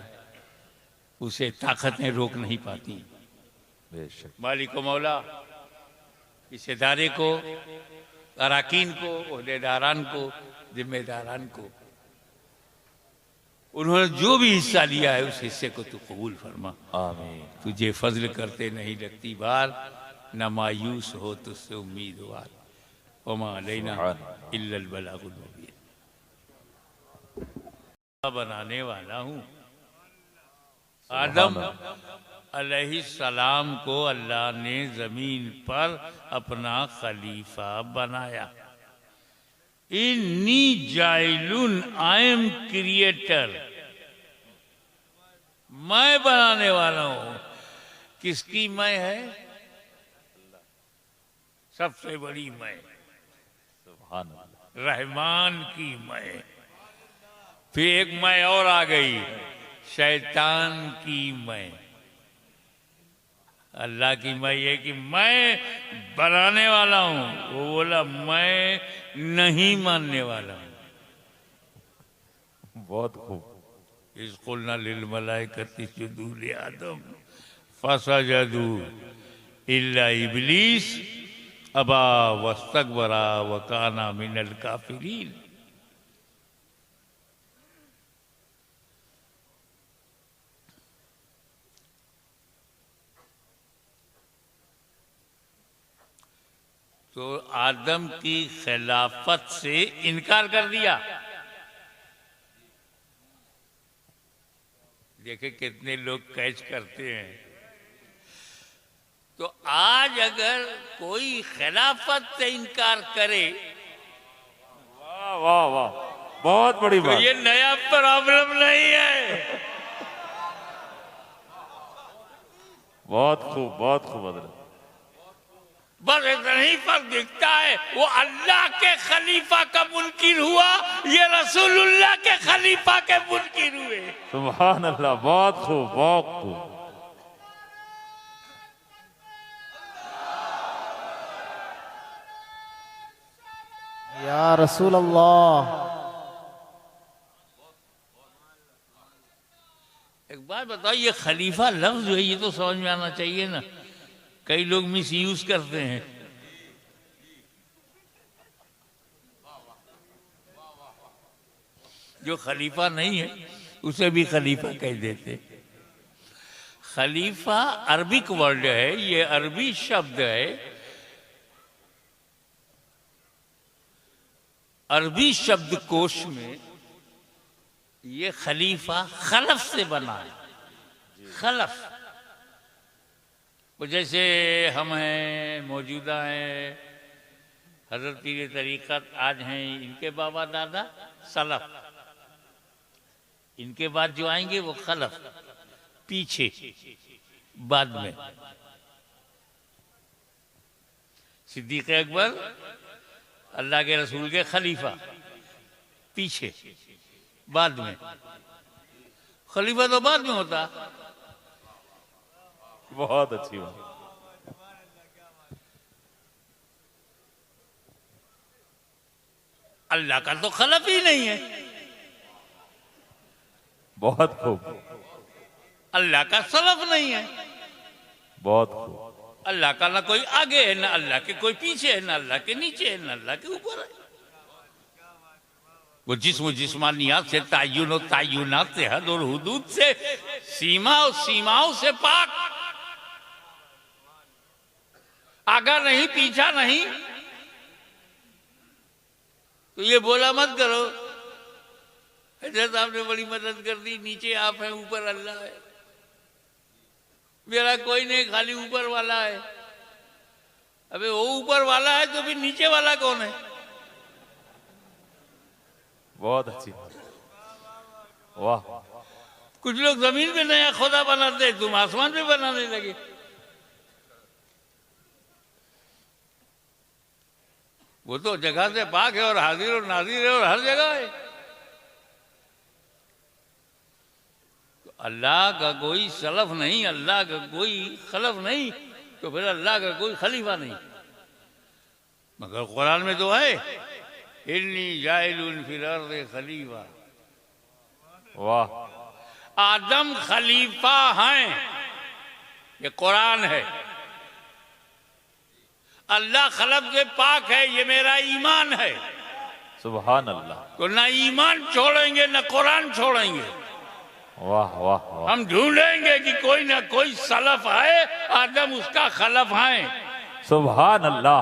Speaker 1: उसे ताकतें रोक नहीं पाती।
Speaker 2: बेशक।
Speaker 1: मालिक मौला इस इदारे को, अराकीन को, ओहदेदारान को, जिम्मेदारान को, उन्होंने जो भी हिस्सा लिया है उस हिस्से को तू कबूल फरमा।
Speaker 2: आमीन।
Speaker 1: तुझे फजल करते नहीं लगती बार, न मायूस हो तुझसे उम्मीदवार। वमा अलैना इल्लल बलागुल मुबीन। बनाने वाला हूँ। आदम अलैहिस्सलाम को अल्लाह ने जमीन पर अपना खलीफा बनाया। इन्नी जाइलुन, आई एम क्रिएटर, मैं बनाने वाला हूं। किसकी मैं है? सबसे बड़ी मैं,
Speaker 2: सुभान अल्लाह।
Speaker 1: रहमान की मैं। फिर एक मैं और आ गई, शैतान की मैं। अल्लाह की मैं ये कि मैं बनाने वाला हूं, वो बोला मैं नहीं मानने वाला हूं।
Speaker 2: बहुत खूब।
Speaker 1: इसकुलना लिल मलाइकति सुजूदू लि आदम फसजदू इल्ला इब्लीस अबा वस्तकबरा वकाना मिनल काफिरीन। तो आदम की खिलाफत से इनकार कर दिया। देखे कितने लोग कैच करते हैं। तो आज अगर कोई खिलाफत से इनकार करे
Speaker 2: वाह वाह वाह, बहुत बड़ी
Speaker 1: तो
Speaker 2: बात।
Speaker 1: ये नया प्रॉब्लम नहीं है।
Speaker 2: बहुत खूब हजरत।
Speaker 1: बस इतना ही फर्क दिखता है, वो अल्लाह के खलीफा का मुनकिर हुआ, ये रसूलुल्लाह के खलीफा के मुनकिर हुए।
Speaker 2: सुभान अल्लाह, बहुत खूब बहुत खूब।
Speaker 3: या रसूल अल्लाह।
Speaker 1: एक बात बताओ, ये खलीफा लफ्ज जो है ये तो समझ में आना चाहिए ना। कई लोग मिस यूज करते हैं। जो खलीफा नहीं है उसे भी खलीफा कह देते। खलीफा अरबिक वर्ड है, ये अरबी शब्द है। अरबी शब्दकोश में ये खलीफा खलफ से बना है। खलफ वो जैसे हम हैं, मौजूदा हैं, हजरत पीर तरीक़त आज हैं, इनके बाबा दादा सलफ, इनके बाद जो आएंगे वो खलफ, पीछे बाद में। सिद्दीक़ अकबर अल्लाह के रसूल के खलीफा, पीछे बाद में। खलीफा तो बाद में होता।
Speaker 2: बहुत अच्छी बात।
Speaker 1: अल्लाह का तो खलफ ही नहीं है।
Speaker 2: बहुत खूब।
Speaker 1: अल्लाह का सलफ नहीं है।
Speaker 2: बहुत खूब।
Speaker 1: अल्लाह का ना कोई आगे है, ना अल्लाह के कोई पीछे है, ना अल्लाह के नीचे है, ना अल्लाह के ऊपर है। वो जिस्म जिस्मानियात से, तायुन और तायुनात से, हद और हुदूद से, सीमा और सीमाओं से पाक, आगा नहीं पीछा नहीं। तो ये बोला मत करो हजरत आपने बड़ी मदद कर दी, नीचे आप हैं ऊपर अल्लाह है। मेरा कोई नहीं, खाली ऊपर वाला है। अबे वो ऊपर वाला है तो फिर नीचे वाला कौन है?
Speaker 2: बहुत अच्छी बात। वाह।
Speaker 1: कुछ लोग जमीन पे नया खुदा बनाते, तुम आसमान पे बनाने लगे। वो तो जगह से पाक है और हाजिर और नाजिर है और हर जगह है। तो अल्लाह का कोई सलफ नहीं, अल्लाह का कोई खलफ नहीं, तो फिर अल्लाह का कोई खलीफा नहीं। मगर कुरान में तो है, इन्नी जाइलुन फिल अर्ज़ि खलीफा।
Speaker 2: वाह।
Speaker 1: आदम खलीफा हैं, ये कुरान है। अल्लाह खलब से पाक है, ये मेरा ईमान है।
Speaker 2: सुभान अल्लाह।
Speaker 1: तो ना ईमान छोड़ेंगे ना कुरान छोड़ेंगे।
Speaker 2: वाह वाह वाह।
Speaker 1: हम ढूंढेंगे कि कोई ना कोई सलफ है, आदम उसका खलफ है।
Speaker 2: सुभान अल्लाह।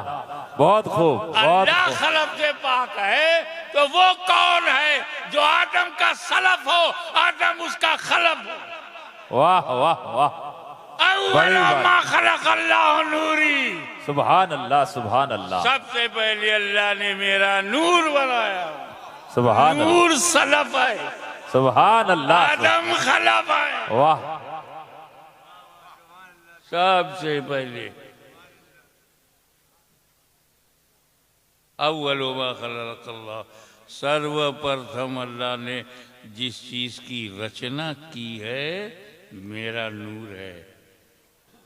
Speaker 2: बहुत खूब बहुत
Speaker 1: अल्लाह
Speaker 2: खूब।
Speaker 1: खलफ से पाक है, तो वो कौन है जो आदम का सलफ हो, आदम उसका खलफ हो।
Speaker 2: वाह वाह वाह।
Speaker 1: अव्वल मा खलक़ अल्लाह नूरी।
Speaker 2: सुभान अल्लाह सुभान अल्लाह।
Speaker 1: सबसे पहले अल्लाह ने मेरा नूर बनाया।
Speaker 2: सुभान अल्लाह।
Speaker 1: नूर सलफ है,
Speaker 2: सुभान अल्लाह।
Speaker 1: आदम खलफ है।
Speaker 2: वाह।
Speaker 1: सबसे पहले अव्वल मा खलक़ अल्लाह, सर्वप्रथम अल्लाह ने जिस चीज की रचना की है मेरा नूर है।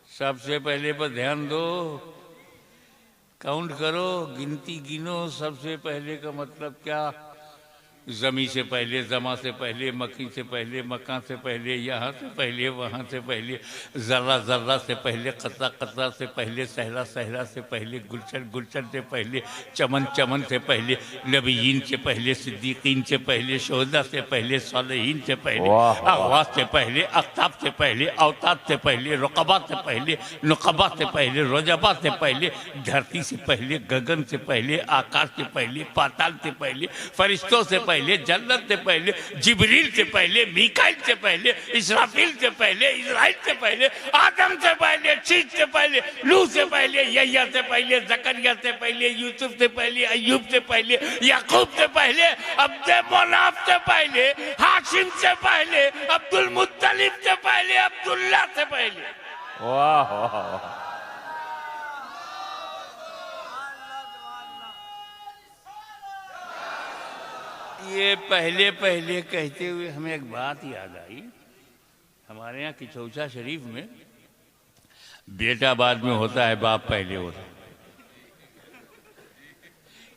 Speaker 1: सबसे पहले पर ध्यान दो, काउंट करो, गिनती गिनो। सबसे पहले का मतलब क्या? जमी से पहले, जमा से पहले, मक्की से पहले, मक्का से पहले, यहाँ से पहले, वहाँ से पहले, ज़र्रा ज़र्रा से पहले, कतरा कतरा से पहले, सहरा सहरा से पहले, गुलशन गुलशन से पहले, चमन चमन से पहले, नबीयीन से पहले, सिद्दीकीन से पहले, शोहदा से पहले, सालिहीन से पहले, अगवास से पहले, अख्ताब से पहले, अवताद से पहले, रुकबा से पहले, नुकबा से पहले, रोजबा से पहले, धरती से पहले, गगन से पहले, आकाश से पहले, पाताल से पहले, फरिश्तों से पहले, जन्नत से पहले, जिब्रील से पहले, मीकाइल से पहले, इसराफील से पहले, इज़राइल से पहले, आदम से पहले, शीश से पहले, नूह से पहले, यहया से पहले, जकरिया से पहले, यूसुफ से पहले, अय्यूब से पहले, याकूब से पहले, अब्द मुनाफ से पहले, हाशिम से पहले, अब्दुल मुत्तलिब से पहले, अब्दुल्ला से पहले।
Speaker 2: वाह वाह।
Speaker 1: ये पहले पहले कहते हुए हमें एक बात याद आई। हमारे यहाँ किचौचा शरीफ में बेटा बाद में होता है, बाप पहले होता है।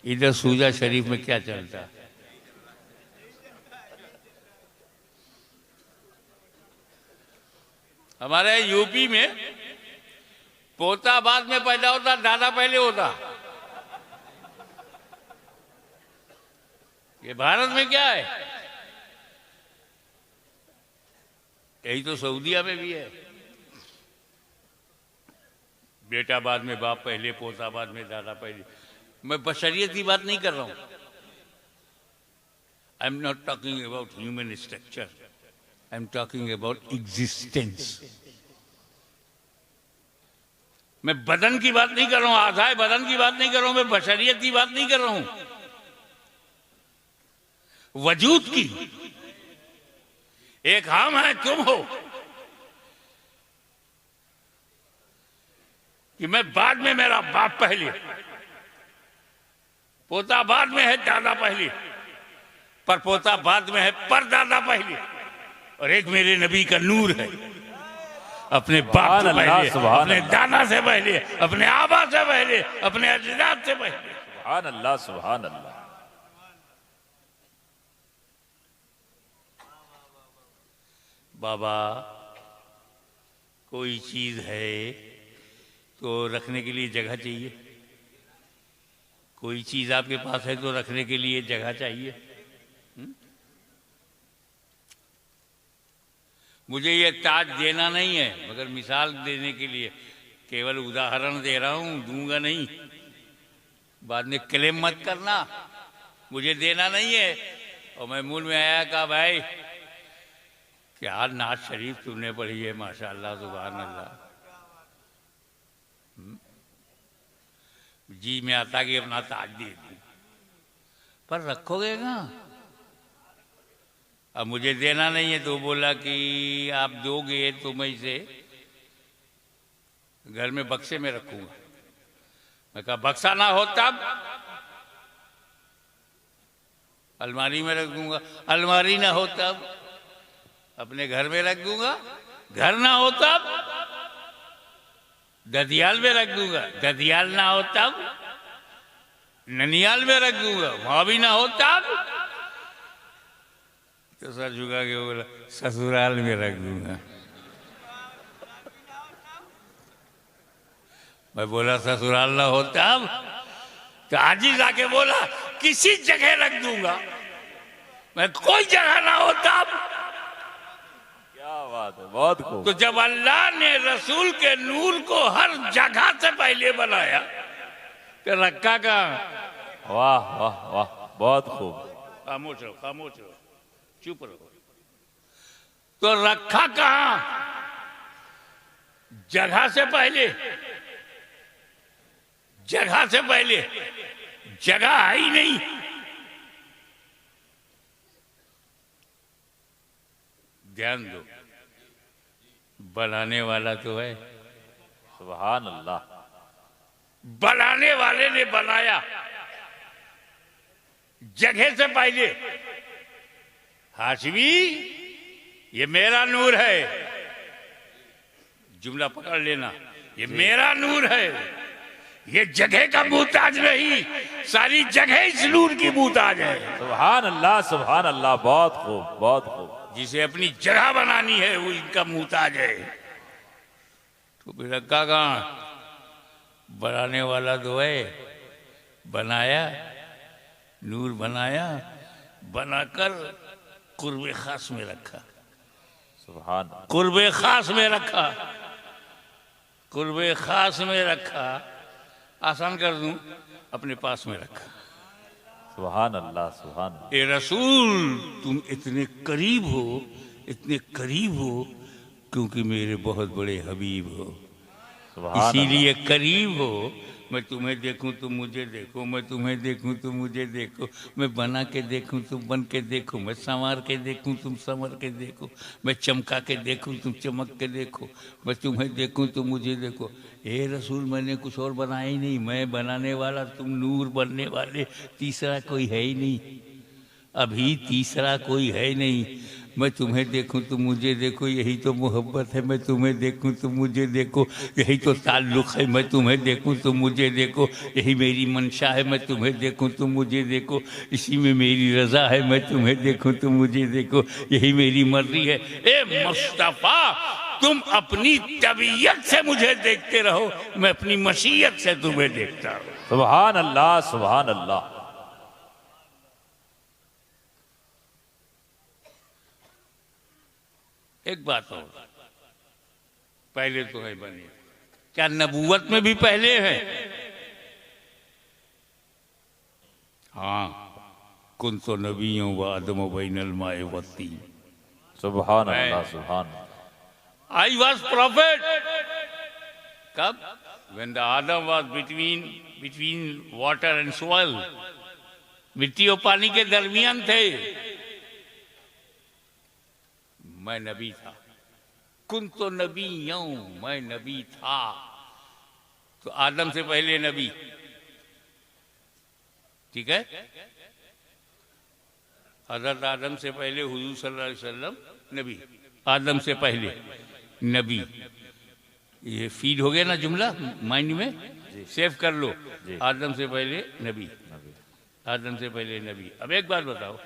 Speaker 1: इधर सूजा शरीफ में क्या चलता है? हमारे यूपी में पोता बाद में पैदा होता, दादा पहले होता। ये भारत में क्या है? यही तो सऊदीया में भी है। बेटा बाद में, बाप पहले, पोता बाद में, दादा पहले। मैं बशरियत की बात नहीं कर रहा हूं। I am not talking about human structure, I am talking about existence. मैं बदन की बात नहीं कर रहा हूं, आधार बदन की बात नहीं कर रहा हूं, मैं बशरियत की बात नहीं कर रहा हूं, वजूद की। एक हम है, तुम हो, कि मैं बाद में, मेरा बाप पहले, पोता बाद में है, दादा पहले, पर पोता बाद में है, पर दादा पहले। और एक मेरे नबी का नूर है, अपने बाप से पहले, अपने दादा से पहले, अपने आबा से पहले, अपने अजदाद से पहले।
Speaker 2: सुभान अल्लाह, सुभान अल्लाह।
Speaker 1: बाबा, कोई चीज है तो रखने के लिए जगह चाहिए। कोई चीज आपके पास है तो रखने के लिए जगह चाहिए। मुझे ये ताज देना नहीं है, मगर मिसाल देने के लिए केवल उदाहरण दे रहा हूं, दूंगा नहीं। बाद में क्लेम मत करना, मुझे देना नहीं है। और मैं मुंह में आया, कहा भाई क्या नाज शरीफ सुनने पड़ी है, माशाअल्लाह, सुभान अल्लाह। जी में आता कि अपना ताज दे दूं, पर रखोगे ना। अब मुझे देना नहीं है तो बोला कि आप दोगे तो मैं इसे घर में बक्से में रखूंगा। मैं कहा बक्सा ना हो तब अलमारी में रख दूंगा, अलमारी ना हो तब अपने घर में रख दूंगा, घर ना हो तब ददियाल में रख दूंगा, ददियाल ना हो तब ननियाल में रख दूंगा, वहां भी ना हो तब तो सर झुका के बोला ससुराल में रख दूंगा। मैं बोला ससुराल ना हो तब, तो आज ही जाके बोला किसी जगह रख दूंगा। मैं कोई जगह ना हो तब।
Speaker 2: क्या बात है, बहुत खूब।
Speaker 1: तो जब अल्लाह ने रसूल के नूर को हर जगह से पहले बनाया तो रखा कहाँ?
Speaker 2: वाह वाह वाह, बहुत खूब।
Speaker 1: खामोश रहो, खामोश रहो, चुप रहो। तो रखा कहाँ? जगह से पहले, जगह से पहले। जगह है ही नहीं। ध्यान दो, बनाने वाला तो है।
Speaker 2: सुभान अल्लाह।
Speaker 1: बनाने वाले ने बनाया जगह से पहले। हाशमी, ये मेरा नूर है, जुमला पकड़ लेना, ये मेरा नूर है, ये जगह का मुहताज नहीं, सारी जगह इस नूर की मुहताज है।
Speaker 2: सुभान अल्लाह, बहुत खूब, बहुत खूब।
Speaker 1: जिसे अपनी जगह बनानी है वो इनका मुहताज है। तो फिर रखा कहाँ, बनाने वाला तो है, बनाया, नूर बनाया, बनाकर कुर्बे खास में रखा।
Speaker 2: सुभान,
Speaker 1: कुर्बे खास में रखा, कुर्बे खास में रखा, आसान कर दूं, अपने पास में रखा।
Speaker 2: सुभान अल्लाह, सुभान।
Speaker 1: ए रसूल, तुम इतने करीब हो, इतने करीब हो, क्योंकि मेरे बहुत बड़े हबीब हो,
Speaker 2: सुभान
Speaker 1: इसीलिए करीब हो। मैं तुम्हें देखूं तुम मुझे देखो, मैं तुम्हें देखूं तुम मुझे देखो, मैं बना के देखूं तुम बन के देखो, मैं संवार के देखूं तुम संवर के देखो, मैं चमका के देखूं तुम चमक के देखो, मैं तुम्हें देखूं तुम मुझे देखो। ए रसूल, मैंने कुछ और बनाया ही नहीं, मैं बनाने वाला, तुम नूर बनने वाले, तीसरा कोई है ही नहीं, अभी तीसरा कोई है नहीं। मैं तुम्हें देखूं तुम मुझे देखो, यही तो मोहब्बत है। मैं तुम्हें देखूं तुम मुझे देखो, यही तो ताल्लुक़ है। मैं तुम्हें देखूं तुम मुझे देखो, यही मेरी मंशा है। मैं तुम्हें देखूं तुम मुझे देखो, इसी में मेरी रज़ा है। मैं तुम्हें देखूं तुम मुझे देखो, यही मेरी मर्जी है। ए मुस्तफ़ा, तुम अपनी तबीयत से मुझे देखते रहो, मैं अपनी मशीयत से तुम्हें देखता हूँ।
Speaker 2: सुभान अल्लाह, सुभान अल्लाह।
Speaker 1: एक बात और, पहले तो है बने, क्या नबूवत में भी पहले है? हाँ, कुन तो नबियों व आदम बैनल माए वत्ती।
Speaker 2: सुभान अल्लाह, सुभान।
Speaker 1: I was profit. कब? When the Adam was between water and soil, मिट्टी और पानी के दरमियान थे, मैं नबी था। कुन तो नबी यूं, मैं नबी था। तो आदम से पहले नबी, ठीक है? हजरत आदम से पहले हुजूर सल्लल्लाहु अलैहि वसल्लम नबी, आदम से पहले नबी। ये फीड हो गया ना जुमला माइंड में, सेव कर लो। आदम से पहले नबी, आदम से पहले नबी। अब एक बात बताओ,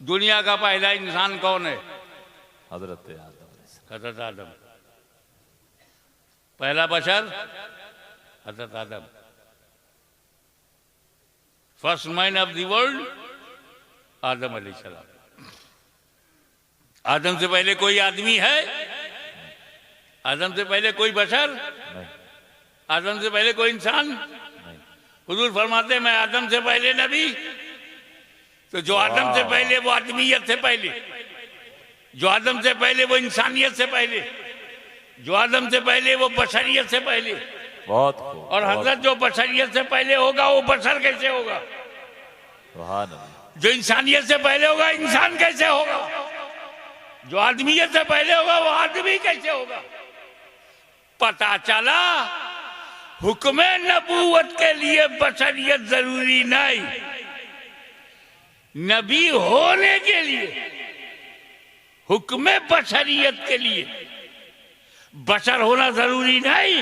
Speaker 1: दुनिया का पहला इंसान कौन है?
Speaker 2: हजरत आदम।
Speaker 1: हजरत आदम। पहला बशर हजरत Adam. First man of the world Adam अलैहिस्सलाम। आदम से पहले कोई आदमी है? आदम से पहले कोई बशर?
Speaker 2: नहीं।
Speaker 1: आदम से पहले कोई इंसान?
Speaker 2: नहीं।
Speaker 1: हुजूर फरमाते हैं मैं आदम से पहले नबी। तो जो आदम से पहले वो आदमियत से पहले, जो आदम से पहले वो इंसानियत से पहले, जो आदम से पहले वो बशरियत से पहले।
Speaker 2: बहुत खूब।
Speaker 1: और हजरत जो बशरियत से पहले होगा वो बशर कैसे होगा?
Speaker 2: सुभान अल्लाह।
Speaker 1: जो इंसानियत से पहले होगा इंसान कैसे होगा? जो आदमियत से पहले होगा वो आदमी कैसे होगा? पता चला हुक्म नबूवत के लिए बशरियत जरूरी नहीं, नबी होने के लिए हुक्म बशरियत के लिए बशर होना जरूरी नहीं,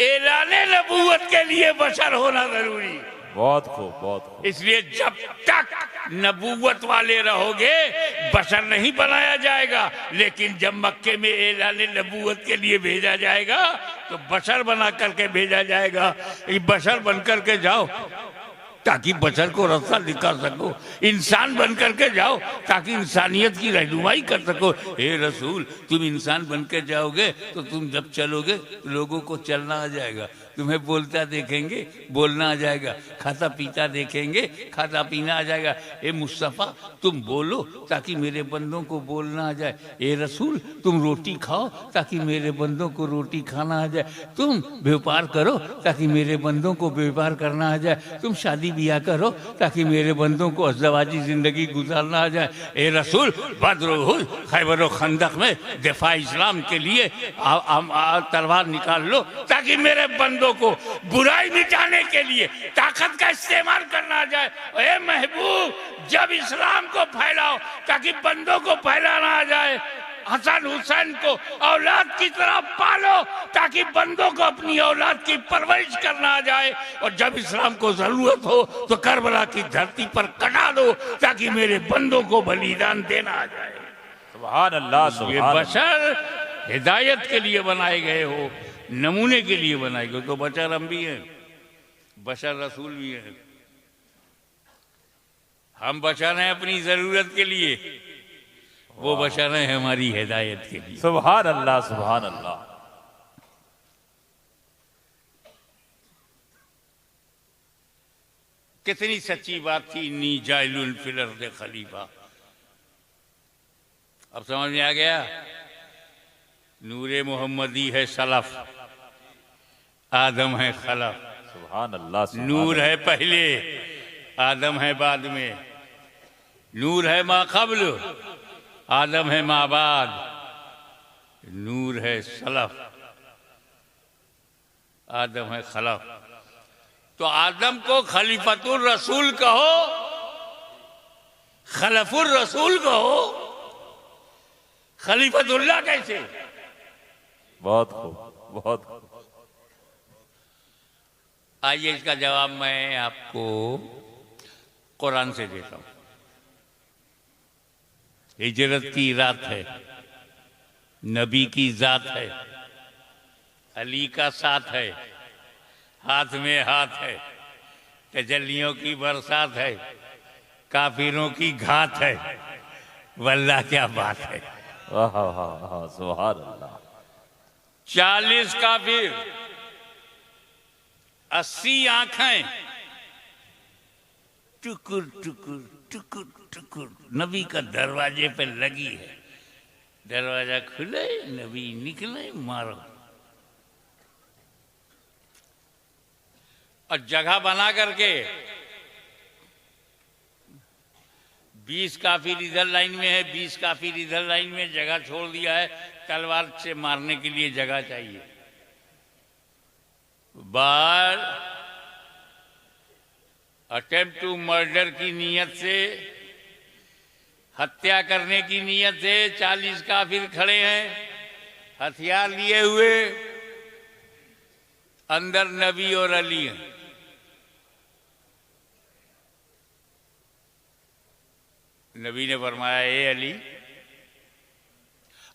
Speaker 1: ऐलाने नबूवत के लिए बशर होना जरूरी।
Speaker 2: बहुत खूब, बहुत खूब।
Speaker 1: इसलिए जब तक नबूवत वाले रहोगे बशर नहीं बनाया जाएगा, लेकिन जब मक्के में ऐलाने नबूवत के लिए भेजा जाएगा तो बशर बना करके भेजा जाएगा। ये बशर बन करके जाओ ताकि बशर को रास्ता दिखा सको, इंसान बन करके जाओ ताकि इंसानियत की रहनुमाई कर सको। हे रसूल, तुम इंसान बन के जाओगे तो तुम जब चलोगे लोगों को चलना आ जाएगा, तुम्हें बोलता देखेंगे बोलना आ जाएगा, खाता पीता देखेंगे खाता पीना आ जाएगा। ए मुस्तफ़ा, तुम बोलो ताकि मेरे बंदों को बोलना आ जाए। ए रसूल, तुम रोटी खाओ ताकि मेरे बंदों को रोटी खाना आ जाए। तुम व्यापार करो ताकि मेरे बंदों को व्यापार करना आ जाए। तुम शादी ब्याह करो ताकि मेरे बंदों को अज़दवाजी जिंदगी गुजारना आ जाए। ए रसूल, बद्र उहुद खैबर और खंदक में दिफा इस्लाम के लिए तलवार निकाल लो ताकि मेरे बंदों को बुराई मिटाने के लिए ताकत का इस्तेमाल करना आ जाए। ए महबूब, जब इस्लाम को फैलाओ ताकि बंदों को फैलाना आ जाए। हसन हुसैन को औलाद की तरह पालो, ताकि बंदों को अपनी औलाद की परवरिश करना आ जाए, और जब इस्लाम को जरूरत हो तो करबला की धरती पर कटा दो, ताकि मेरे बंदों को बलिदान देना आ जाए।
Speaker 2: सुभान अल्लाह,
Speaker 1: ये
Speaker 2: सुभान अल्लाह।
Speaker 1: बशर हिदायत के लिए बनाए गए हो, नमूने के लिए बनाए गए। तो बशर हम भी हैं, बशर रसूल भी हैं। हम बशर हैं अपनी जरूरत के लिए, वो बशर हैं हमारी हिदायत के लिए।
Speaker 2: सुभान अल्लाह, सुभान अल्लाह।
Speaker 1: कितनी सच्ची बात थी, नी जाइलुल फिल अर्द खलीफा। अब समझ में आ गया। नूरे मोहम्मदी है सलफ, आदम है खलफ।
Speaker 2: सुभान अल्लाह, सुभान
Speaker 1: नूर है पहले, आदम है बाद में। नूर है मा कब्ल, आदम है मा बाद। नूर है सलफ, आदम है खलफ। तो आदम को खलीफतुर रसूल कहो, खलफुर रसूल कहो, खलीफतुल्लाह कैसे?
Speaker 2: बहुत खूब, बहुत खूब।
Speaker 1: आइए इसका जवाब मैं आपको कुरान से देता हूं। हिजरत की रात है, नबी की जात है, अली का साथ है, हाथ में हाथ है, तजल्लियों की बरसात है, काफिरों की घात है। वल्लाह क्या बात है।
Speaker 2: वाह वाह वाह, सुभान अल्लाह।
Speaker 1: 40 काफिर, 80 आंखें, टुकुर टुकुर टुकुर टुकुर नबी का दरवाजे पे लगी है। दरवाजा खुले, नबी निकले, मारो। और जगह बना करके 20 काफिर इधर लाइन में है, 20 काफिर इधर लाइन में, जगह छोड़ दिया है। तलवार से मारने के लिए जगह चाहिए। बार अटेम्प्ट टू मर्डर की नीयत से, हत्या करने की नीयत से 40 काफिर खड़े हैं, हथियार लिए हुए। अंदर नबी और अली हैं। नबी ने फरमाया, ए अली,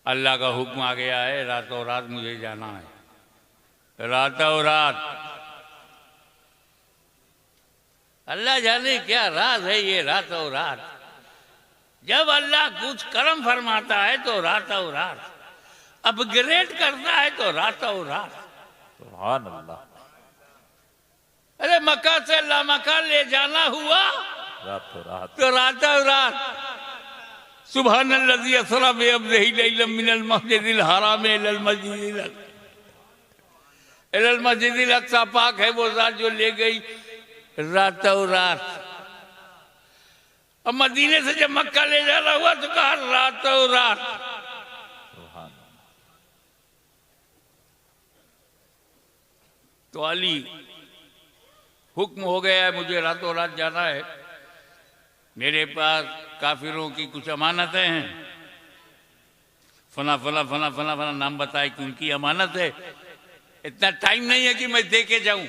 Speaker 1: अल्लाह का हुक्म आ गया है, रातों रात मुझे जाना है। रातों रात। अल्लाह जाने क्या रात है ये रातों रात। जब अल्लाह कुछ कर्म फरमाता है तो रातों रात, अपग्रेड करता है तो रातों रात।
Speaker 2: सुभान अल्लाह।
Speaker 1: अरे मक्का से लामक्का ले जाना हुआ
Speaker 2: रातों रात,
Speaker 1: तो रातों रात। सुब्हानल्लज़ी असरा बिअब्दिही लैलन मिनल मस्जिदिल हराम इलल मस्जिदिल अक़सा। पाक है वो ज़ात जो ले गई रातों रात। अब मदीने से जब मक्का ले जाना हुआ तो कहा रातों रात।
Speaker 2: सुभान।
Speaker 1: तो अली, हुक्म हो गया है, मुझे रातों रात जाना है। मेरे पास काफिरों की कुछ अमानतें हैं। फला फला फला फला फला नाम बताए कि उनकी अमानत है। इतना टाइम नहीं है कि मैं दे के जाऊं।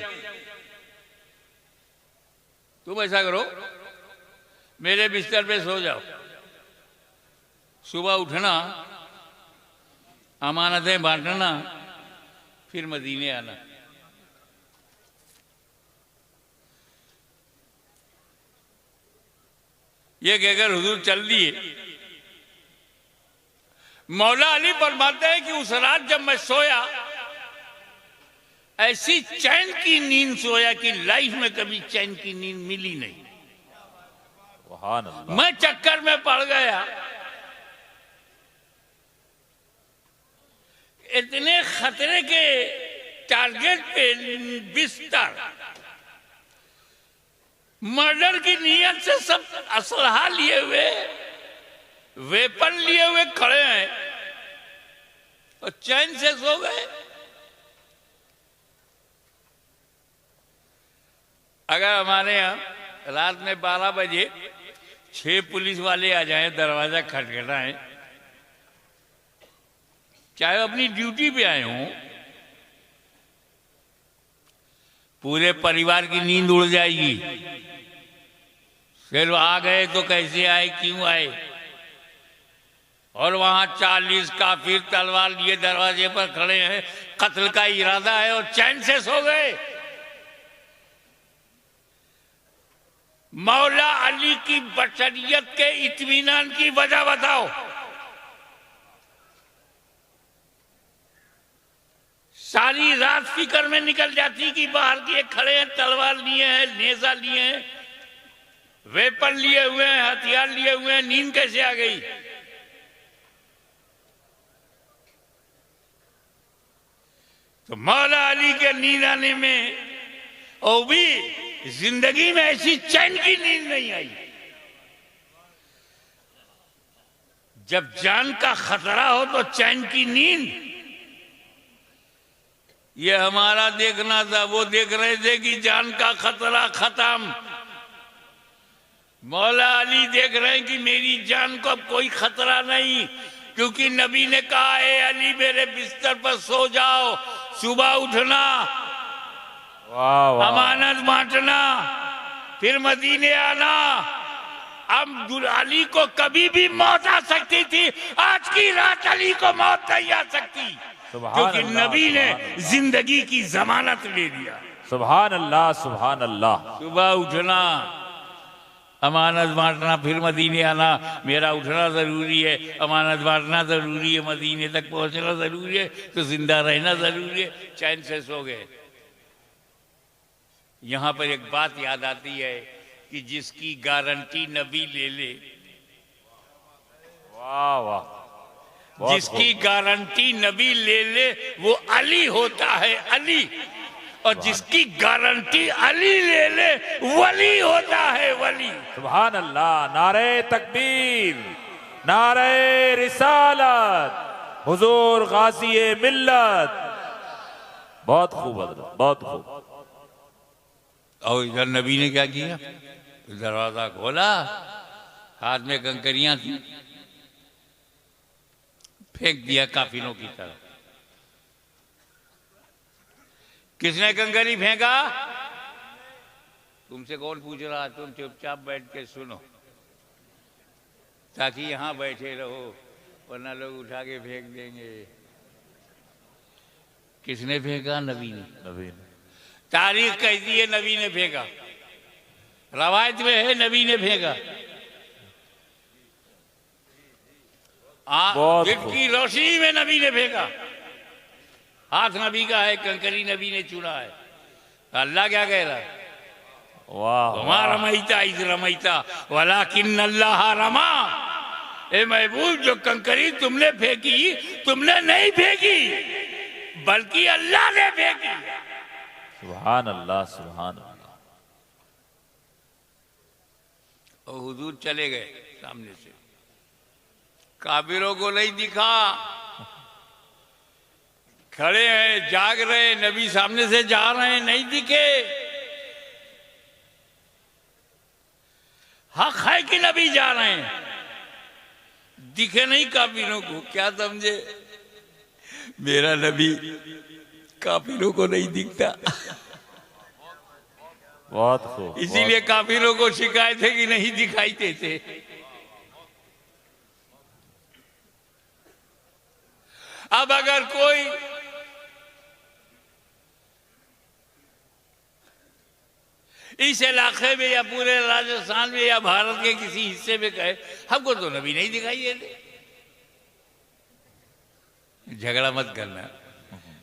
Speaker 1: तुम ऐसा करो, मेरे बिस्तर पे सो जाओ, सुबह उठना, अमानतें बांटना, फिर मदीने आना। ये कहकर हुजूर चल दिए। मौला अली फरमाते हैं कि उस रात जब मैं सोया, ऐसी चैन की नींद सोया कि लाइफ में कभी चैन की नींद मिली नहीं।
Speaker 2: सुभान अल्लाह।
Speaker 1: मैं चक्कर में पड़ गया। इतने खतरे के टारगेट पे बिस्तर, मर्डर की नीयत से सब असलहा लिए हुए, वेपन लिए हुए खड़े हैं और चैन से सो गए। अगर हमारे यहाँ रात में 12 बजे 6 पुलिस वाले आ जाएं, दरवाजा खटखटाएं, चाहे अपनी ड्यूटी पे आए हों, पूरे परिवार की नींद उड़ जाएगी। फिर आ गए तो कैसे आए, क्यों आए, और वहां 40 काफिर तलवार लिए दरवाजे पर खड़े हैं, कत्ल का इरादा है, और चैन से सो गए। मौला अली की बशरियत के इत्मीनान की वजह बताओ। सारी रात फिक्र में निकल जाती कि बाहर के खड़े हैं, तलवार लिए हैं, नेजा लिए हैं, वेपन लिए हुए हैं, हथियार लिए हुए हैं, नींद कैसे आ गई। तो मौला अली के नींद आने में, और भी जिंदगी में ऐसी चैन की नींद नहीं आई। जब जान का खतरा हो तो चैन की नींद, ये हमारा देखना था। वो देख रहे थे कि जान का खतरा खत्म। मौला अली देख रहे हैं कि मेरी जान को अब कोई खतरा नहीं, क्योंकि नबी ने कहा है अली मेरे बिस्तर पर सो जाओ, सुबह उठना,
Speaker 2: वाह वाह,
Speaker 1: अमानत बांटना, फिर मदीने आना। अब अली को कभी भी मौत आ सकती थी, आज की रात अली को मौत नहीं आ सकती, क्योंकि नबी ने जिंदगी की जमानत ले लिया।
Speaker 2: सुभान अल्लाह, सुभान अल्लाह।
Speaker 1: सुबह उठना, अमानत बांटना, फिर मदीने आना। मेरा उठना जरूरी है, अमानत बांटना जरूरी है, मदीने तक पहुंचना जरूरी है, तो जिंदा रहना जरूरी है। चैन से सो गए। यहां पर एक बात याद आती है कि जिसकी गारंटी नबी ले ले,
Speaker 2: वाह वाह,
Speaker 1: जिसकी गारंटी नबी ले ले वो अली होता है, अली। और जिसकी गारंटी अली ले ले वली होता है, वली।
Speaker 2: सुभान अल्लाह। नारे तकबीर, नारे रिसालत, हुजूर गाज़ी मिल्लत। बहुत खूब हज़रत, बहुत खूब।
Speaker 1: और इधर नबी ने क्या किया, दरवाजा खोला, हाथ में कंकरियां थी, फेंक दिया काफिरों की तरफ। किसने कंकरी फेंका, तुमसे कौन पूछ रहा, तुम चुपचाप बैठ के सुनो, ताकि यहां बैठे रहो, वरना लोग उठा के फेंक देंगे। किसने फेंका, नबी ने।
Speaker 2: नबी ने।
Speaker 1: तारीख कहती है नबी ने फेंका, रवायत में है नबी ने फेंका। दिन की रोशनी में नबी ने फेंका, हाथ नबी का है, कंकरी नबी ने चुना है। अल्लाह क्या कह रहा है,
Speaker 2: वाह,
Speaker 1: वमा रमैता इज़ रमैता वलाकिन अल्लाह रमा। ए महबूब, जो कंकरी तुमने फेंकी, तुमने नहीं फेंकी, बल्कि अल्लाह ने फेंकी।
Speaker 2: सुभान अल्लाह, सुभान अल्लाह।
Speaker 1: और हुजूर चले गए सामने से, काबिरों को नहीं दिखा, खड़े हैं, जाग रहे, नबी सामने से जा रहे हैं, नहीं दिखे। हक है कि नबी जा रहे हैं, दिखे नहीं काफिरों को। क्या समझे, मेरा नबी काफिरों को नहीं दिखता।
Speaker 2: बहुत खूब।
Speaker 1: इसीलिए काफिरों को शिकायत है कि नहीं दिखाई देते। अब अगर कोई इस इलाके में या पूरे राजस्थान में या भारत के किसी हिस्से में कहे हमको तो नबी नहीं दिखाई देते, झगड़ा मत करना,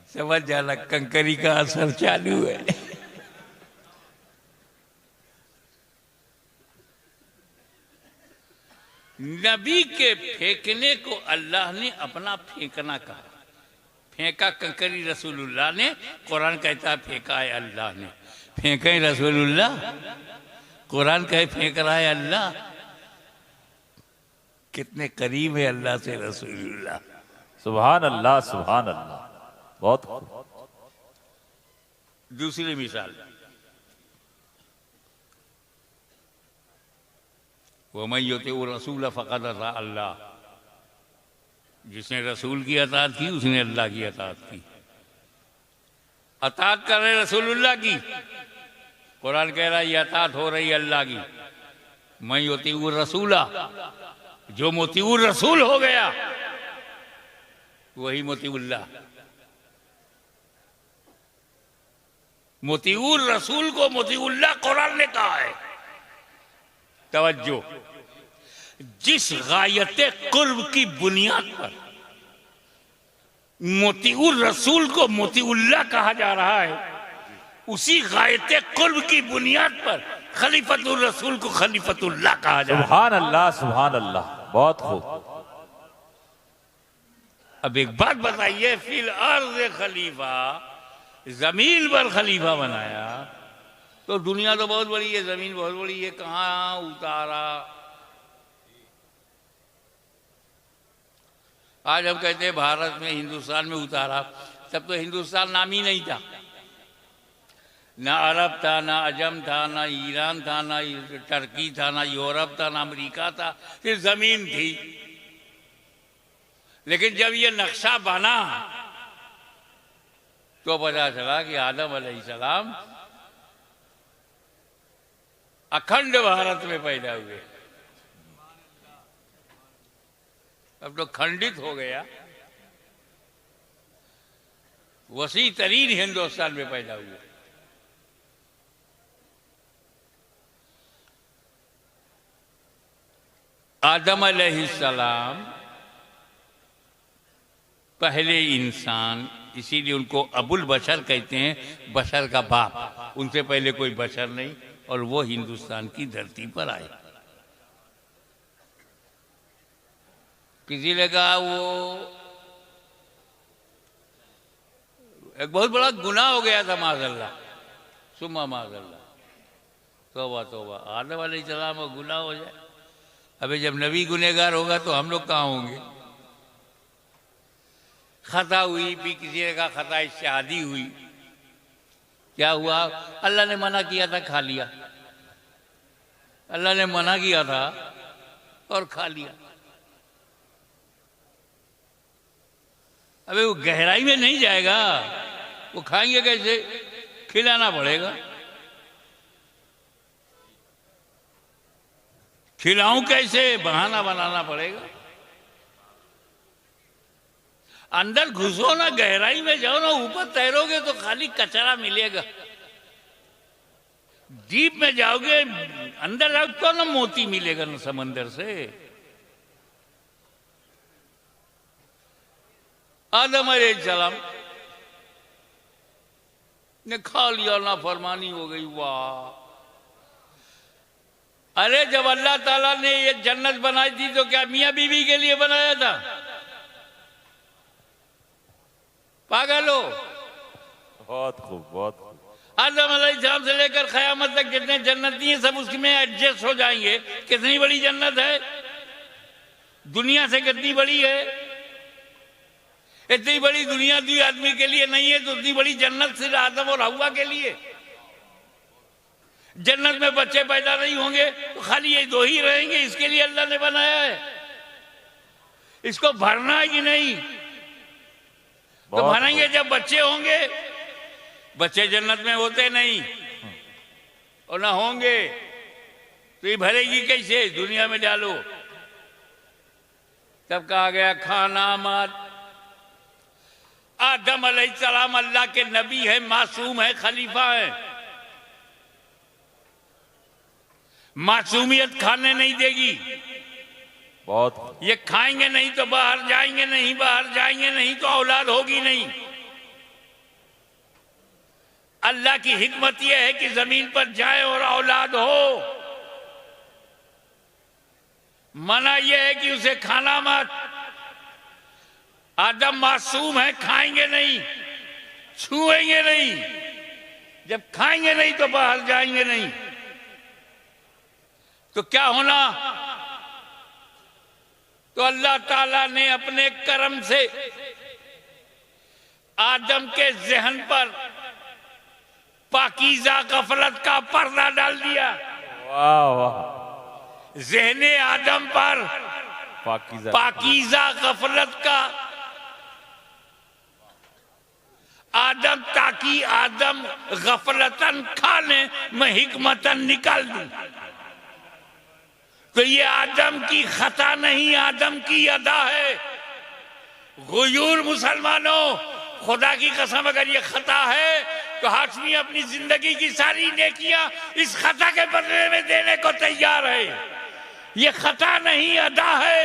Speaker 1: समझ जाना कंकरी का असर चालू है। नबी के फेंकने को अल्लाह ने अपना फेंकना कहा, फेंका कंकरी रसूलुल्लाह ने, कुरान कहता है फेंका है अल्लाह ने। फेंके रसूलुल्लाह, कुरान कहे फेंक रहा है अल्लाह। कितने करीब है अल्लाह से रसूलुल्लाह।
Speaker 2: सुभान अल्लाह, सुभान अल्लाह। बहुत खूब।
Speaker 1: दूसरी मिसाल, वमन युति रसूल फक़द अता अल्लाह, जिसने रसूल की अताअत की उसने अल्लाह की अताअत की। अताअत कर रहे रसूलुल्लाह की, कुरान कह रहा है ये अताअत हो रही अल्लाह की। मैं युतीउर रसूला, जो मुतीउर रसूल हो गया वही मुतीउल्लाह। मुतीउर रसूल को मुतीउल्लाह कुरान ने कहा है। तवज्जो, जिस गायत कुर्ब की बुनियाद पर मुतीउर रसूल को मुतीउल्लाह कहा जा रहा है, उसी गायत कुर्ब की बुनियाद पर खलीफतुर रसूल को खलीफतुल्लाह कहा जा रहा है।
Speaker 2: सुभान अल्लाह, सुभान अल्लाह, बहुत खूब।
Speaker 1: अब एक बात बताइए, फिल अर्ज़ खलीफा, जमीन पर खलीफा बनाया तो दुनिया तो बहुत बड़ी है, जमीन बहुत बड़ी है, कहाँ उतारा? आज हम कहते हैं भारत में, हिंदुस्तान में उतारा, तब तो हिंदुस्तान नाम ही नहीं था। ना अरब था, ना अजम था, ना ईरान था, ना टर्की था, ना यूरोप था, ना अमेरिका था, सिर्फ जमीन थी। लेकिन जब ये नक्शा बना तो पता चला कि आदम अलैहिस्सलाम अखंड भारत में पैदा हुए। अब तो खंडित हो गया, वसी तरीन हिंदुस्तान में पैदा हुए। आदम अलैहिस्सलाम पहले इंसान, इसीलिए उनको अबुल बशर कहते हैं, बशर का बाप। उनसे पहले कोई बशर नहीं, और वो हिंदुस्तान की धरती पर आए। किसी ने कहा वो एक बहुत बड़ा गुनाह हो गया था, माज़अल्लाह सुम्मा माज़अल्लाह, तौबा तौबा, आदम अलैहिस्सलाम को गुनाह हो जाए। अबे जब नबी गुनहगार होगा तो हम लोग कहाँ होंगे? खता हुई भी, किसी ने कहा खता शादी हुई, क्या हुआ? अल्लाह ने मना किया था, खा लिया। अल्लाह ने मना किया था और खा लिया। अबे वो गहराई में नहीं जाएगा, वो खाएंगे कैसे? खिलाना पड़ेगा। खिलाऊं कैसे? बहाना बनाना पड़ेगा। अंदर घुसो ना, गहराई में जाओ ना, ऊपर तैरोगे तो खाली कचरा मिलेगा। डीप में जाओगे, अंदर जाओ तो ना मोती मिलेगा ना समंदर से। आदम अलैहिस्सलाम ने खा लिया, ना फरमानी हो गई। वाह! अरे जब अल्लाह ताला ने ये जन्नत बनाई थी तो क्या मियां बीवी के लिए बनाया था? पागल हो?
Speaker 2: बहुत खूब, बहुत खूब।
Speaker 1: आदम अलैहिस्सलाम से लेकर क़यामत तक जितने जन्नती हैं सब उसमें एडजस्ट हो जाएंगे। कितनी बड़ी जन्नत है, दुनिया से कितनी बड़ी है? इतनी बड़ी दुनिया दी आदमी के लिए नहीं है, तो इतनी बड़ी जन्नत सिर्फ आदम और हव्वा के लिए। जन्नत में बच्चे पैदा नहीं होंगे तो खाली ये दो ही रहेंगे, इसके लिए अल्लाह ने बनाया है। इसको भरना है कि नहीं? तो भरेंगे जब बच्चे होंगे। बच्चे जन्नत में होते नहीं और ना होंगे तो ये भरेगी कैसे? दुनिया में डालो। तब कहा गया खाना मत। आदम अलैहिस्सलाम अल्लाह के नबी है, मासूम है, खलीफा है। मासूमियत खाने नहीं देगी।
Speaker 2: बहुत
Speaker 1: ये खाएंगे नहीं तो बाहर जाएंगे नहीं, बाहर जाएंगे नहीं तो औलाद होगी नहीं। अल्लाह की हिकमत यह है कि जमीन पर जाए और औलाद हो। मना यह है कि उसे खाना मत। आदम मासूम है, खाएंगे नहीं, छुएंगे नहीं। जब खाएंगे नहीं तो बाहर जाएंगे नहीं, तो क्या होना? तो अल्लाह ताला ने अपने करम से आदम के जहन पर पाकीज़ा गफलत का पर्दा डाल दिया।
Speaker 2: वाह वाह।
Speaker 1: ज़हने आदम पर पाकीज़ा गफलत का आदम, ताकि आदम गफलतन खाने में हिकमतन निकाल दूं। तो ये आदम की खता नहीं, आदम की अदा है। गुयूर मुसलमानों, खुदा की कसम अगर ये खता है तो हाशमी अपनी जिंदगी की सारी नेकियां इस खता के बदले में देने को तैयार है। ये खता नहीं, अदा है।